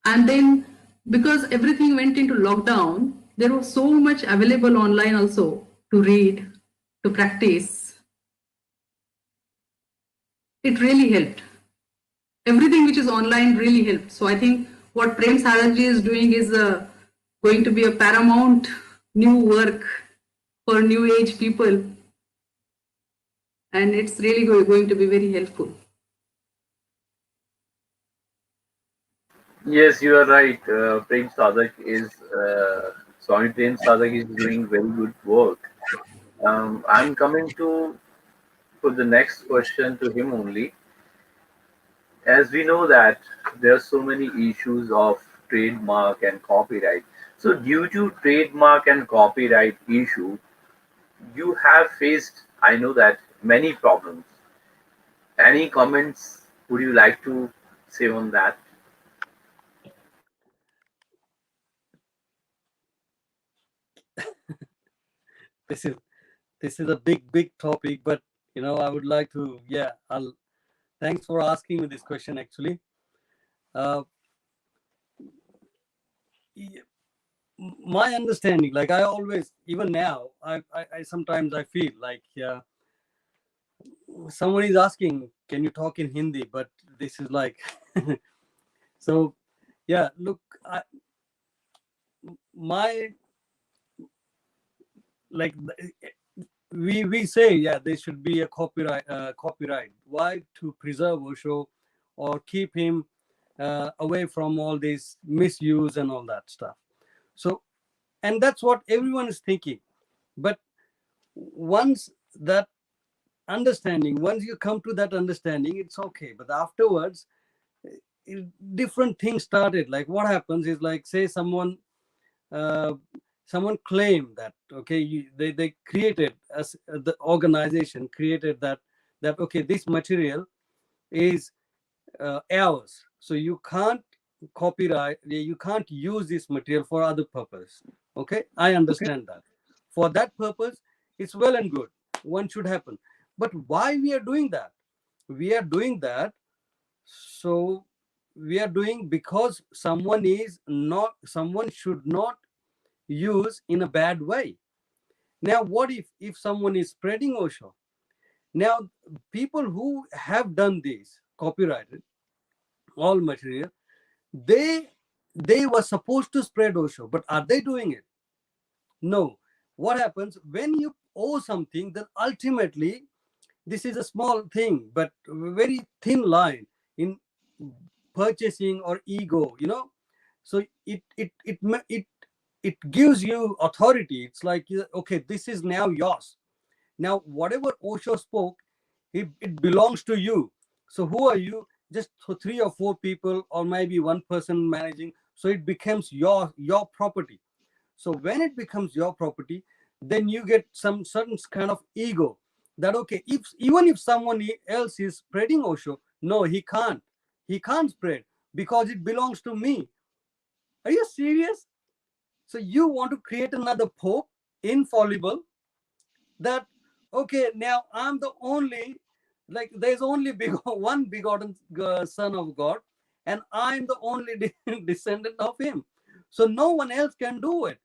and then because everything went into lockdown, there was so much available online also to read, to practice. It really helped. Everything which is online really helped. So I think what Prem Sarakji is doing is going to be a paramount new work for new age people. And it's really going to be very helpful. Yes, you are right. Prem Sadak is Swami Prem Sadak is doing very good work. I'm coming to put the next question to him only. As we know that there are so many issues of trademark and copyright. So due to trademark and copyright issue, you have faced, I know that, many problems. Any comments would you like to say on that? This is a big topic, but I would like to, yeah, I'll thanks for asking me this question actually. uh, my understanding, like I always, even now, I sometimes I feel like someone is asking, can you talk in Hindi, but this is like so yeah, look, my like we say, yeah, there should be a copyright. Why? To preserve Osho or keep him away from all this misuse and all that stuff. So, and that's what everyone is thinking. But once that understanding, once you come to that understanding, it's okay. But afterwards, different things started. Like what happens is, like, say uh, someone claimed that, okay, they created, as the organization created that okay, this material is ours, so you can't copyright, you can't use this material for other purpose. Okay, I understand that. For that purpose, it's well and good, one should happen. But why we are doing that? We are doing that, so we are doing because someone should not use in a bad way. Now what if someone is spreading Osho? Now people who have done this, copyrighted all material, they they were supposed to spread Osho, but are they doing it? No. What happens when you owe something? Then ultimately, this is a small thing, but very thin line in purchasing or ego. So it gives you authority. It's like, okay, this is now yours. Now whatever Osho spoke, it belongs to you. So who are you? Just three or four people, or maybe one person managing. So it becomes your property. So when it becomes your property, then you get some certain kind of ego, that okay, if even if someone else is spreading Osho, no, he can't spread because it belongs to me. Are you serious? So you want to create another pope, infallible, that okay, now I'm the only, like there's only one begotten son of God, and I'm the only descendant of him, so no one else can do it.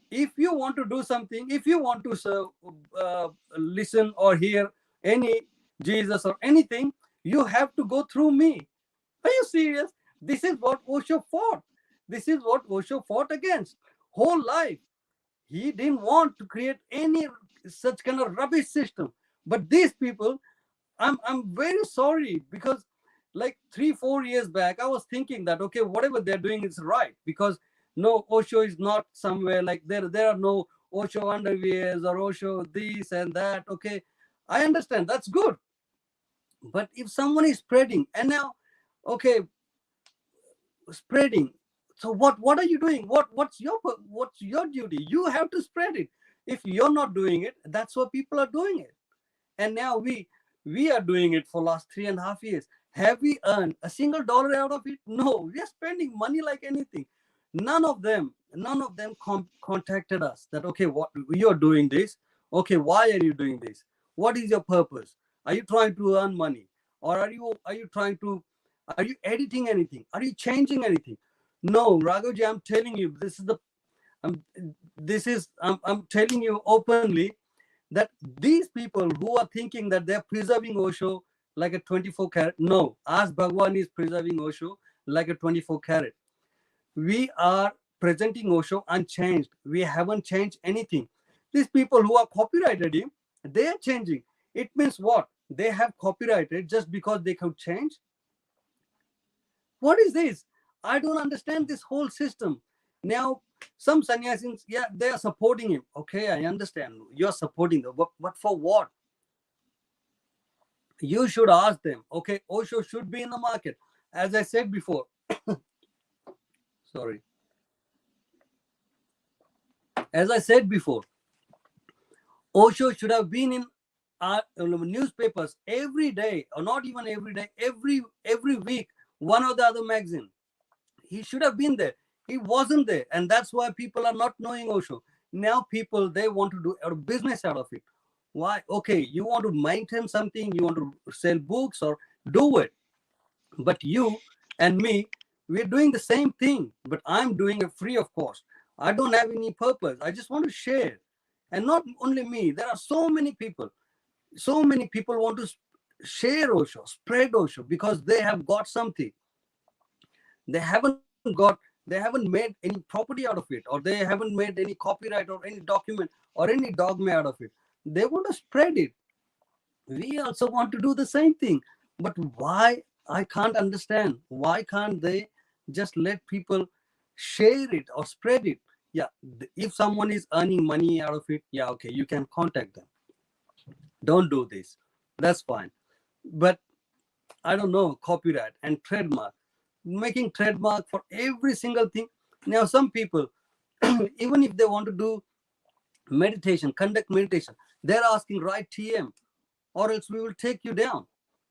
If you want to do something, if you want to listen or hear any Jesus or anything, you have to go through me. Are you serious? This is what Osho fought. This is what Osho fought against whole life. He didn't want to create any such kind of rubbish system. But these people, I'm very sorry, because like 3-4 years back, I was thinking that okay, whatever they're doing is right, because no, Osho is not somewhere like there are no Osho underwears or Osho this and that. Okay, I understand, that's good. But if someone is spreading, and now, okay, spreading, so what are you doing? What's your duty? You have to spread it. If you're not doing it, that's why people are doing it. And now we are doing it for last 3.5 years. Have we earned a single dollar out of it? No, we are spending money like anything. None of them contacted us that okay, what you're doing this, okay, why are you doing this, what is your purpose, are you trying to earn money, or are you trying to, are you editing anything, are you changing anything? No, Raghavji, I'm telling you, I'm telling you openly that these people who are thinking that they're preserving Osho like a 24 karat, no, as Bhagwan is preserving Osho like a 24 karat. We are presenting Osho unchanged. We haven't changed anything. These people who are copyrighted him, they are changing. It means what? They have copyrighted just because they could change? What is this? I don't understand this whole system. Now, some sannyasis, yeah, they are supporting him. Okay, I understand. You're supporting them. But for what? You should ask them. Okay, Osho should be in the market. As I said before, sorry. As I said before, Osho should have been in our newspapers every day, or not even every day, every week, one or the other magazine. He should have been there. He wasn't there, and that's why people are not knowing Osho. Now people, they want to do a business out of it. Why? Okay, you want to maintain something, you want to sell books or do it. But you and me, we're doing the same thing, but I'm doing it free of cost. I don't have any purpose. I just want to share. And not only me, there are so many people. So many people want to share Osho, spread Osho, because they have got something. They haven't made any property out of it, or they haven't made any copyright or any document or any dogma out of it. They want to spread it. We also want to do the same thing. But why? I can't understand. Why can't they just let people share it or spread it? Yeah, if someone is earning money out of it, yeah, okay, you can contact them. Don't do this. That's fine. But I don't know, copyright and trademark, making trademark for every single thing. Now, some people, even if they want to do meditation, conduct meditation, they're asking write TM, or else we will take you down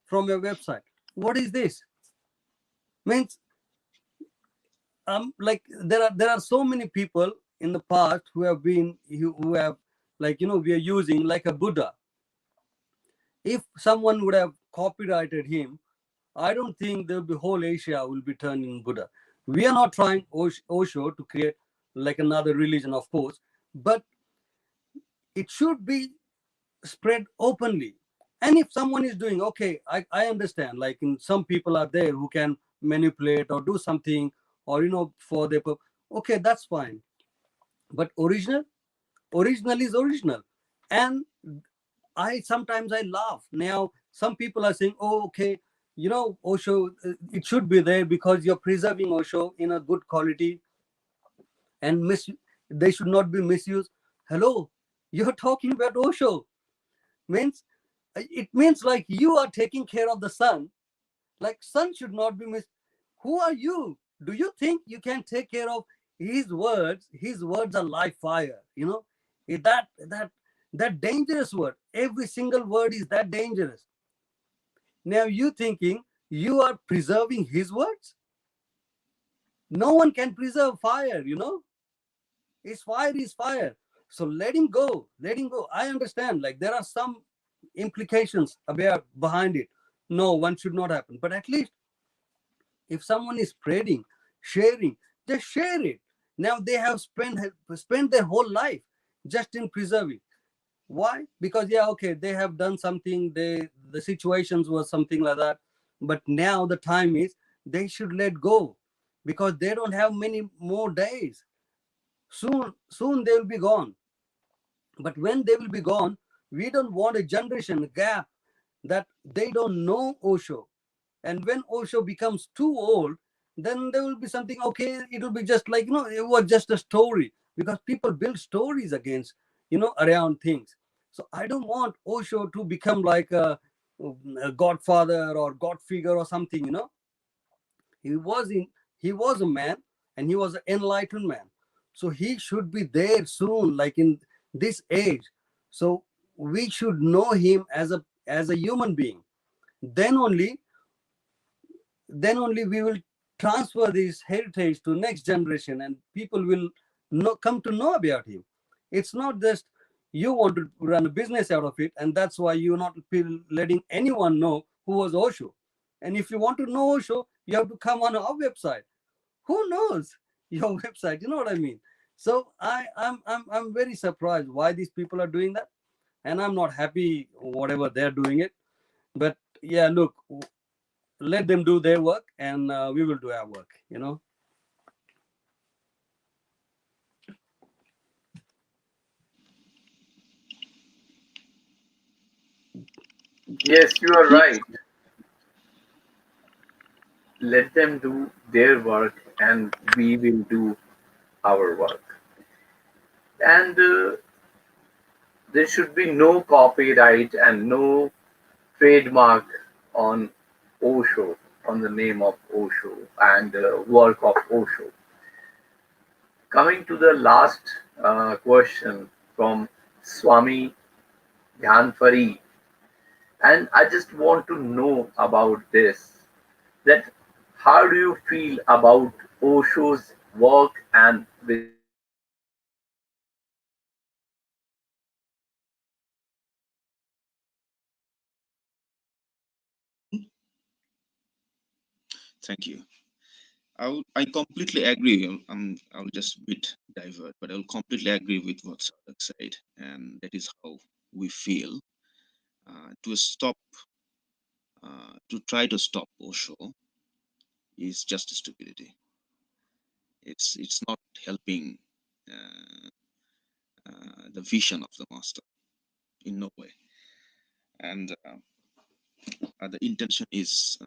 from your website. What is this? Means, like there are so many people in the past who have like, we are using like a Buddha. If someone would have copyrighted him, I don't think the whole Asia will be turning Buddha. We are not trying Osho to create like another religion, of course, but it should be spread openly. And if someone is doing, okay, I understand, like some people are there who can manipulate or do something, or for their purpose. Okay, that's fine. But original is original. And sometimes I laugh. Now some people are saying, oh, okay, Osho, it should be there because you're preserving Osho in a good quality, and they should not be misused. Hello, you're talking about Osho. It means like you are taking care of the sun, like sun should not be missed. Who are you? Do you think you can take care of his words? His words are like fire. That dangerous word. Every single word is that dangerous. Now you thinking you are preserving his words? No one can preserve fire. His fire is fire. So let him go. Let him go. I understand. Like there are some implications behind it. No, one should not happen. But at least if someone is spreading, sharing, just share it. Now they have spent their whole life just in preserving. Why? Because okay, they have done something. The situations were something like that. But now the time is they should let go, because they don't have many more days. Soon they will be gone. But when they will be gone, we don't want a generation gap that they don't know Osho. And when Osho becomes too old, then there will be something, okay, it will be just like, it was just a story, because people build stories against, around things. So I don't want Osho to become like a godfather or god figure or something. He was in he was a man, and he was an enlightened man. So he should be there soon, like in this age. So we should know him as a human being. Then only we will transfer this heritage to next generation, and people will come to know about him. It's not just you want to run a business out of it, and that's why you're not letting anyone know who was Osho. And if you want to know Osho, you have to come on our website. Who knows your website? You know what I mean? So I'm very surprised why these people are doing that, and I'm not happy whatever they're doing it. But yeah, look, let them do their work, and we will do our work. Yes, you are right. Let them do their work and we will do our work. And there should be no copyright and no trademark on Osho, on the name of Osho and work of Osho. Coming to the last question from Swami Dhyanfari, and I just want to know about this, that how do you feel about Osho's work and wisdom? Thank you. I completely agree. I'll just bit divert, but I'll completely agree with what Sadak said, and that is how we feel. To stop, to try to stop Osho is just stupidity. It's not helping uh, the vision of the master in no way, and the intention is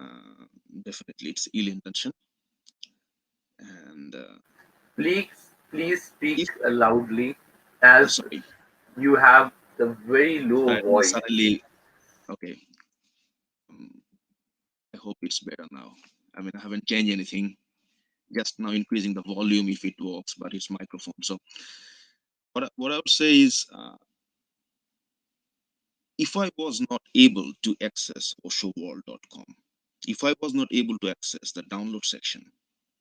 definitely it's ill intention, and Please speak if loudly, as sorry, you have the very low voice. suddenly okay. um, I hope it's better now. I mean, I haven't changed anything, just now increasing the volume if it works, but it's microphone. So what I would say is, if I was not able to access oshoworld.com, if I was not able to access the download section,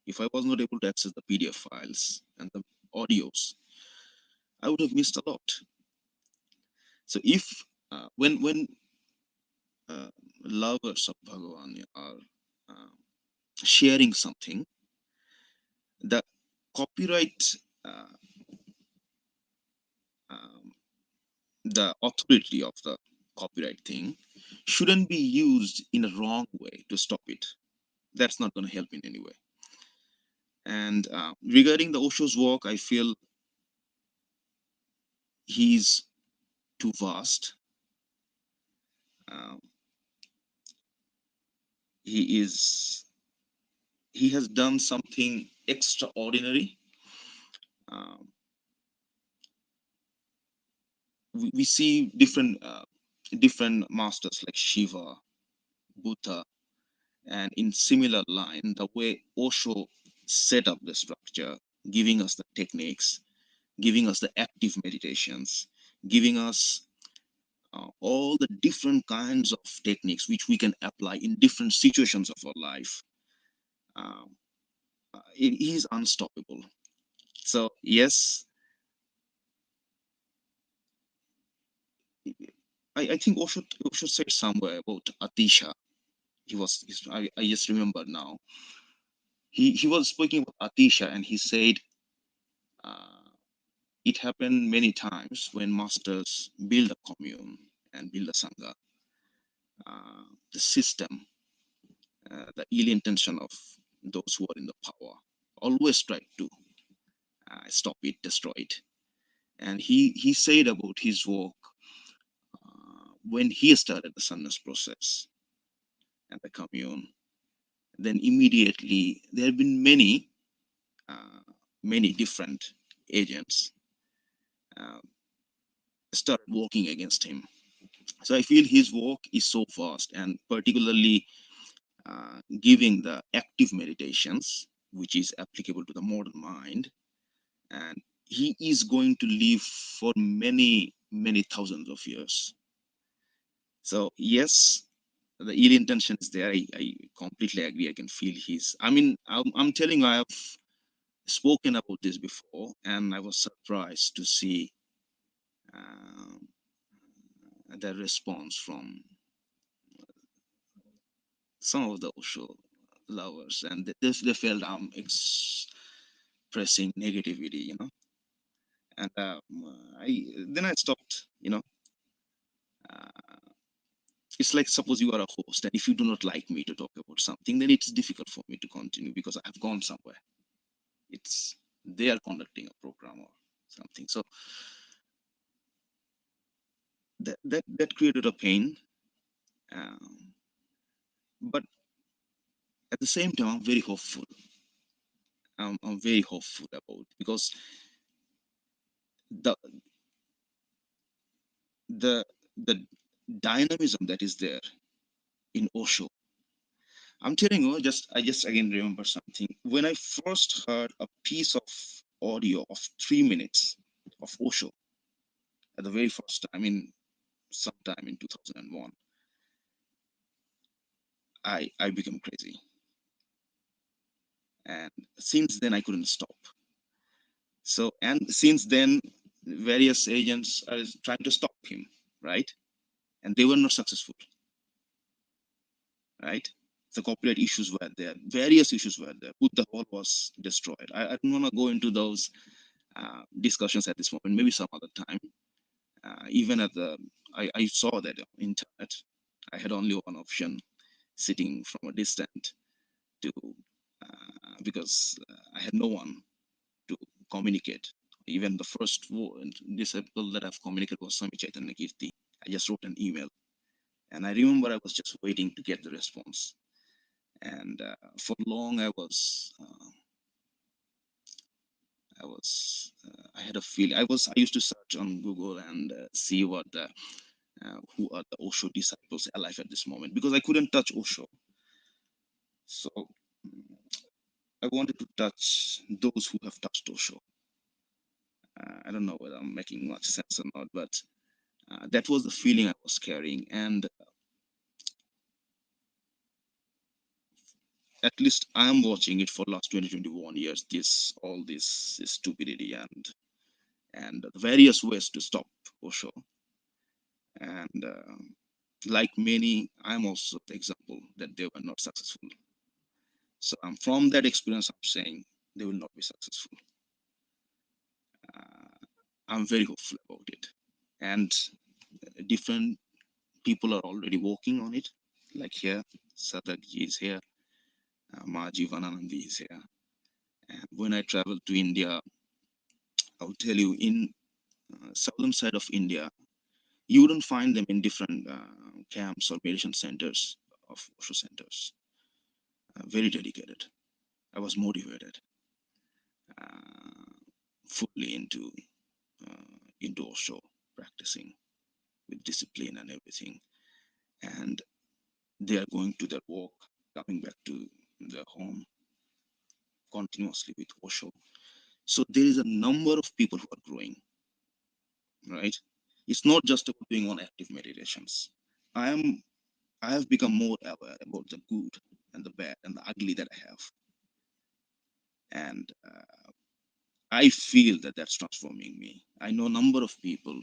if I was not able to access the PDF files and the audios, I would have missed a lot. So if when lovers of Bhagavan are uh, sharing something, the copyright, uh, um, the authority of the copyright thing shouldn't be used in a wrong way to stop it. That's not going to help in any way. And regarding the Osho's work, I feel he's too vast. Um, he is he has done something extraordinary. Um, we see different masters like Shiva, Buddha, and in similar line, the way Osho set up the structure, giving us the techniques, giving us the active meditations, giving us all the different kinds of techniques which we can apply in different situations of our life. Um, it is unstoppable. So yes, I think Osho said somewhere about Atisha. I just remember now. He was speaking about Atisha, and he said uh, it happened many times when masters build a commune and build a sangha. The system, the ill intention of those who are in the power, always try to stop it, destroy it. And he said about his work when he started the sannyas process and the commune. then immediately there have been many different agents started working against him. So I feel his work is so vast, and particularly giving the active meditations, which is applicable to the modern mind. And he is going to live for many thousands of years. So yes, the ill intention is there. I completely agree. I can feel his. I mean, I'm telling you, I have spoken about this before, and I was surprised to see um, the response from some of the Osho lovers, and they felt I'm expressing negativity, And I stopped, Uh, it's like suppose you are a host, and if you do not like me to talk about something, then it's difficult for me to continue because I've gone somewhere. It's they are conducting a program or something. So that created a pain. Um, but at the same time, I'm very hopeful. I'm very hopeful about because the the the dynamism that is there in Osho. I'm telling you, I just again remember something. When I first heard a piece of audio of 3 minutes of Osho at the very first time in sometime in 2001, I became crazy. And since then I couldn't stop. So and since then various agents are trying to stop him, right? And they were not successful, right? The copyright issues were there, various issues were there. Buddha Hall was destroyed. I don't want to go into those discussions at this moment, maybe some other time. Even at I saw that on internet. I had only one option, sitting from a distance to, because I had no one to communicate. Even the first disciple that I've communicated was Swami Chaitanya Kirti. I just wrote an email, and I remember I was just waiting to get the response. And for long, I had a feeling. I used to search on Google and see what the who are the Osho disciples alive at this moment, because I couldn't touch Osho. So I wanted to touch those who have touched Osho. I don't know whether I'm making much sense or not, but that was the feeling I was carrying. And at least I'm watching it for last 20, 21 years, all this stupidity and the various ways to stop Osho. And like many, I'm also the example that they were not successful. So from that experience, I'm saying they will not be successful. I'm very hopeful about it. And different people are already working on it. Like here, Sadakji is here, Maji Vananandi is here. And when I travel to India, I'll tell you, in southern side of India, you wouldn't find them in different camps or meditation centers of Osho centers. Very dedicated. I was motivated fully into Osho, practicing with discipline and everything. And they are going to their work, coming back to their home continuously with Osho. So there is a number of people who are growing, right? It's not just about doing one active meditations. I am I have become more aware about the good and the bad and the ugly that I have, and I feel that that's transforming me. I know a number of people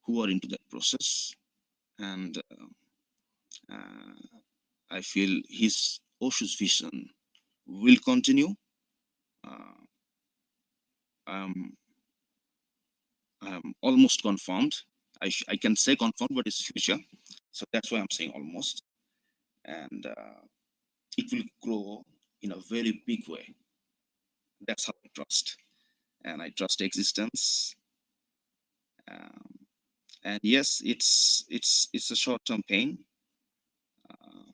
who are into that process, and I feel his Osho's vision will continue. Uh, I'm, I'm almost confirmed. I can say confirmed, but it's future. So that's why I'm saying almost. And it will grow in a very big way. That's how I trust. And I trust existence. Um, and yes, it's a short-term pain, uh,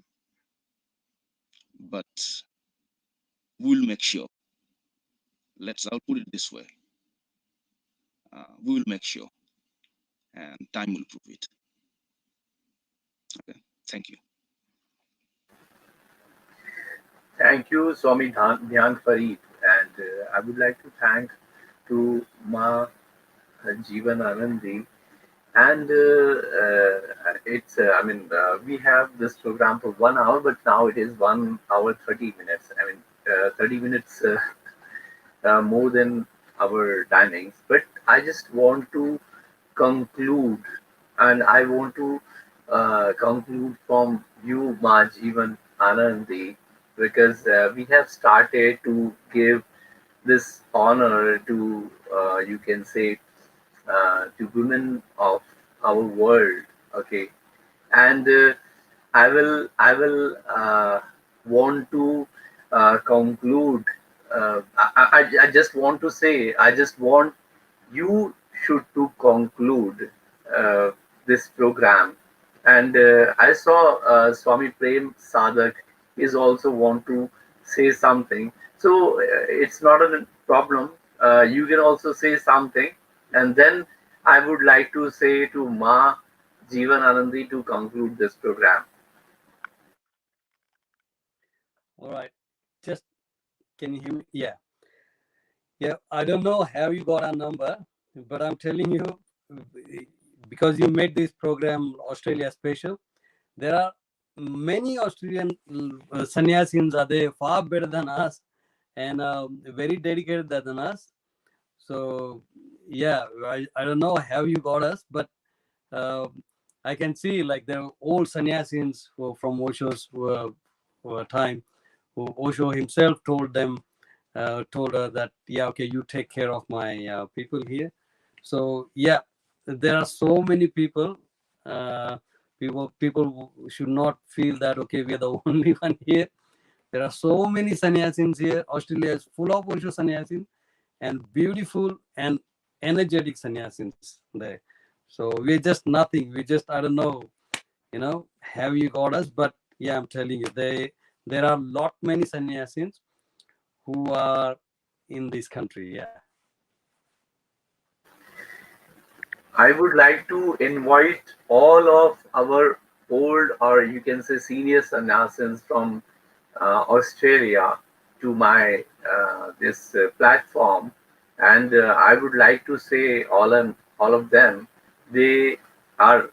but we'll make sure. I'll put it this way. We will make sure, and time will prove it. Okay, thank you. Thank you, Swami Dhyan Farid. And I would like to thank to Ma Jeevan Anandi. And we have this program for 1 hour, but now it is 1 hour 30 minutes. 30 minutes more than our timings. But I just want to conclude, and I want to conclude from you, Ma Jeevan Anandi, because we have started to give this honor to, you can say, to women of our world. Okay, and I will want to conclude. I just want to say, I just want you should to conclude uh, this program. And I saw Swami Prem Sadak is also want to say something. So it's not a problem. You can also say something, and then I would like to say to Ma Jeevan Anandi to conclude this program. All right. Just can you hear me? Yeah. Yeah. I don't know how you got our number, but I'm telling you, because you made this program Australia special, there are many Australian sannyasins are there far better than us and very dedicated than us. So yeah, I don't know how you got us, but I can see like the old sannyasins from Osho's time, who Osho himself told them, told her that, yeah, okay, you take care of my people here. So yeah, there are so many people. People should not feel that okay, we are the only one here. There are so many sannyasins here. Australia is full of Osho sannyasins and beautiful and energetic sannyasins there. So we're just nothing. We just, I don't know, have you got us? But yeah, I'm telling you, there are lot many sannyasins who are in this country. Yeah. I would like to invite all of our old, or you can say senior sannyasins from Australia to my this platform, and I would like to say all of them, they are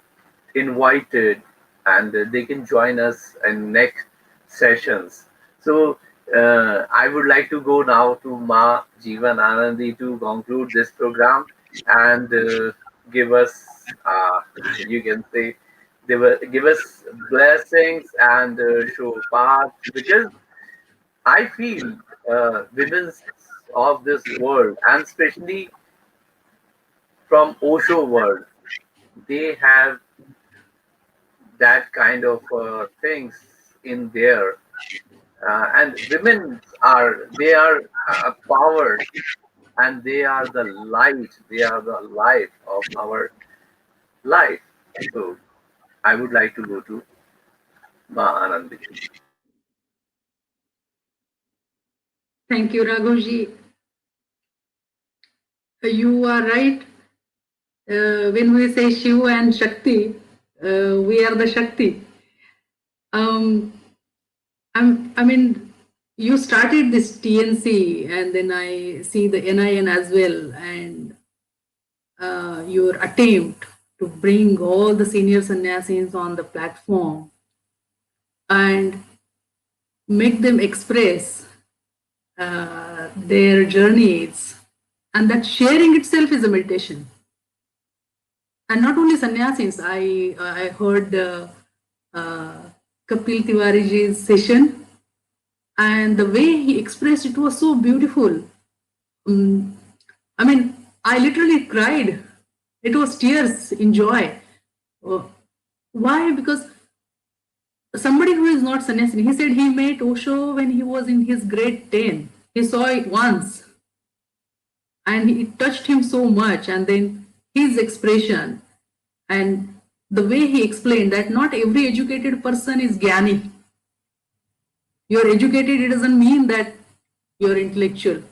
invited, and they can join us in next sessions. So I would like to go now to Ma Jeevan Anandi to conclude this program and give us, you can say, give us blessings and show path, because I feel women of this world, and especially from Osho world, they have that kind of things in there. And women are, they are powered, and they are the light, they are the life of our life. So I would like to go to Ma Anandi. Thank you, Raghavji. You are right. When we say Shiva and Shakti, we are the Shakti. I mean, you started this TNC, and then I see the NIN as well, and your attempt to bring all the senior sannyasins on the platform and make them express their journeys, and that sharing itself is a meditation. And not only sannyasins, I heard Kapil Tiwariji's session, and the way he expressed it was so beautiful. I mean, I literally cried. It was tears in joy. Why? Because somebody who is not sannyasi, he said he met Osho when he was in his grade 10. He saw it once, and it touched him so much. And then his expression and the way he explained that not every educated person is Gyani. You're educated, it doesn't mean that you're intellectual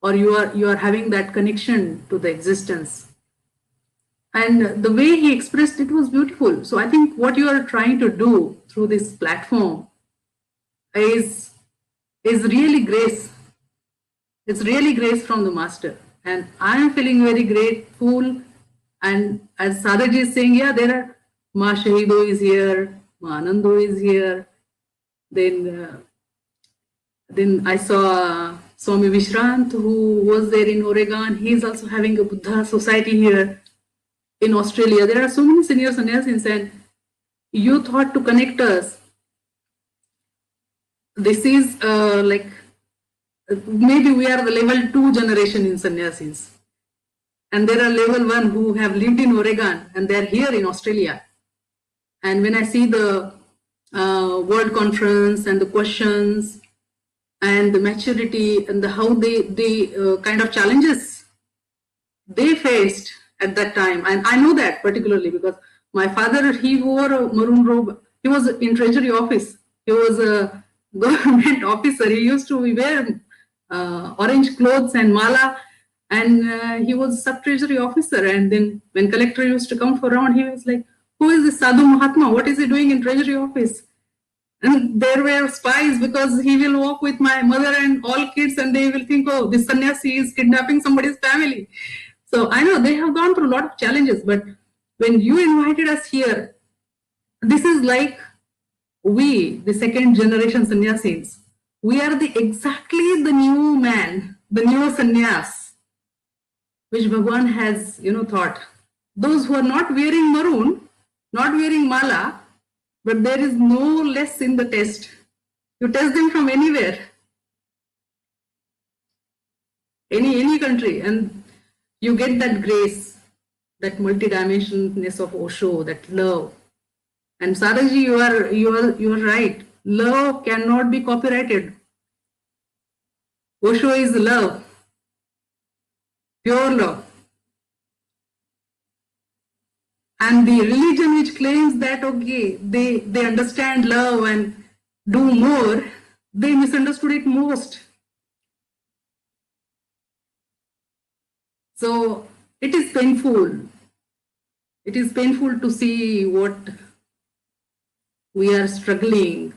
or you are having that connection to the existence. And the way he expressed it was beautiful. So I think what you are trying to do through this platform is really grace. It's really grace from the master. And I am feeling very grateful. And as Sadaji is saying, yeah, there are Ma Shahido is here, Ma Anando is here. Then I saw Swami Vishrant, who was there in Oregon. He is also having a Buddha society here in Australia. There are so many senior sannyasis, and you thought to connect us. This is like maybe we are the level 2 generation in sannyasis. And there are level 1 who have lived in Oregon and they are here in Australia. And when I see the World Conference and the questions and the maturity and how they kind of challenges they faced at that time, and I know that particularly because my father, he wore a maroon robe. He was in Treasury office. He was a government officer. He used to wear orange clothes and mala, and he was sub-treasury officer. And then when collector used to come for round, he was like, who is this Sadhu Mahatma? What is he doing in treasury office? And there were spies because he will walk with my mother and all kids and they will think, oh, this sannyasi is kidnapping somebody's family. So I know they have gone through a lot of challenges, but when you invited us here, this is like we, the second generation sannyasis, we are exactly the new man, the new sannyas, which Bhagwan has, thought. Those who are not wearing maroon, not wearing mala, but there is no less in the test. You test them from anywhere, any country, and you get that grace, that multidimensionalness of Osho, that love. And Saraji, you are right. Love cannot be copyrighted. Osho is love, pure love. And the religion which claims that, okay, they understand love and do more, they misunderstood it most. So it is painful. It is painful to see what we are struggling.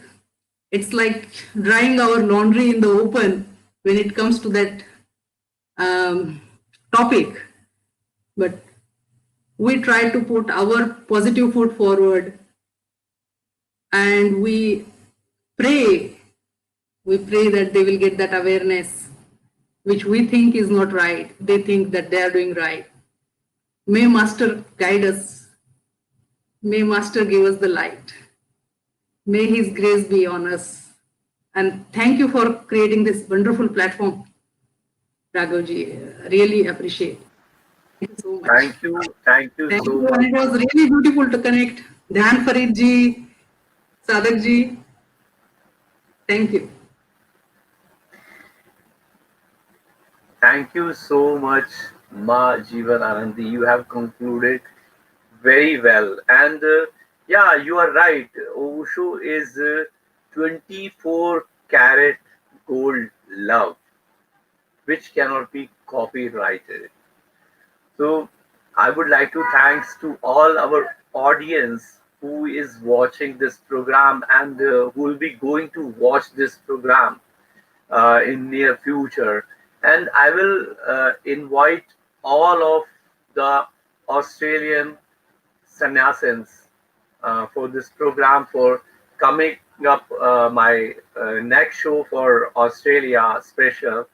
It's like drying our laundry in the open when it comes to that topic. But we try to put our positive foot forward and we pray that they will get that awareness, which we think is not right. They think that they are doing right. May Master guide us. May Master give us the light. May His grace be on us. And thank you for creating this wonderful platform, Raghavji. Really appreciate. Thank you so much. Thank you so much. And it was really beautiful to connect. Dhyan Farid ji, Sadak ji. Thank you. Thank you so much, Ma Jivan Anandi. You have concluded very well. And yeah, you are right. Osho is 24 karat gold love, which cannot be copyrighted. So I would like to thanks to all our audience who is watching this program and who will be going to watch this program in near future. And I will invite all of the Australian sannyasins for this program for coming up my next show for Australia special.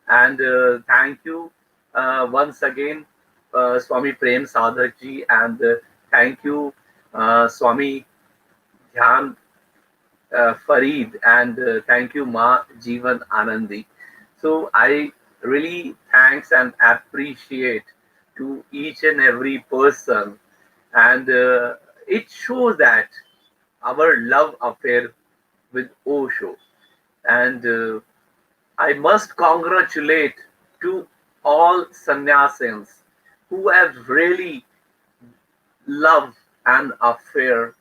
And thank you once again, Swami Prem Sadhak ji, and thank you, Swami Dhyan Farid, and thank you, Ma Jivan Anandi. So I really thanks and appreciate to each and every person, and it shows that our love affair with Osho, and I must congratulate to all sannyasins who have really loved an affair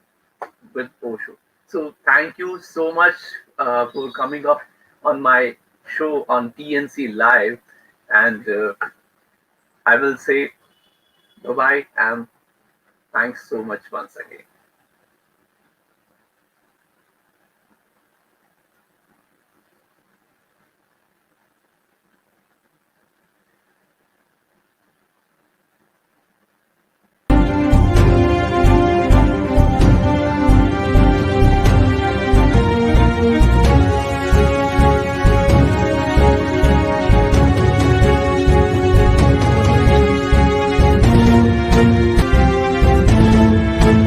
with Osho. So thank you so much for coming up on my show on TNC Live. And I will say bye bye and thanks so much once again.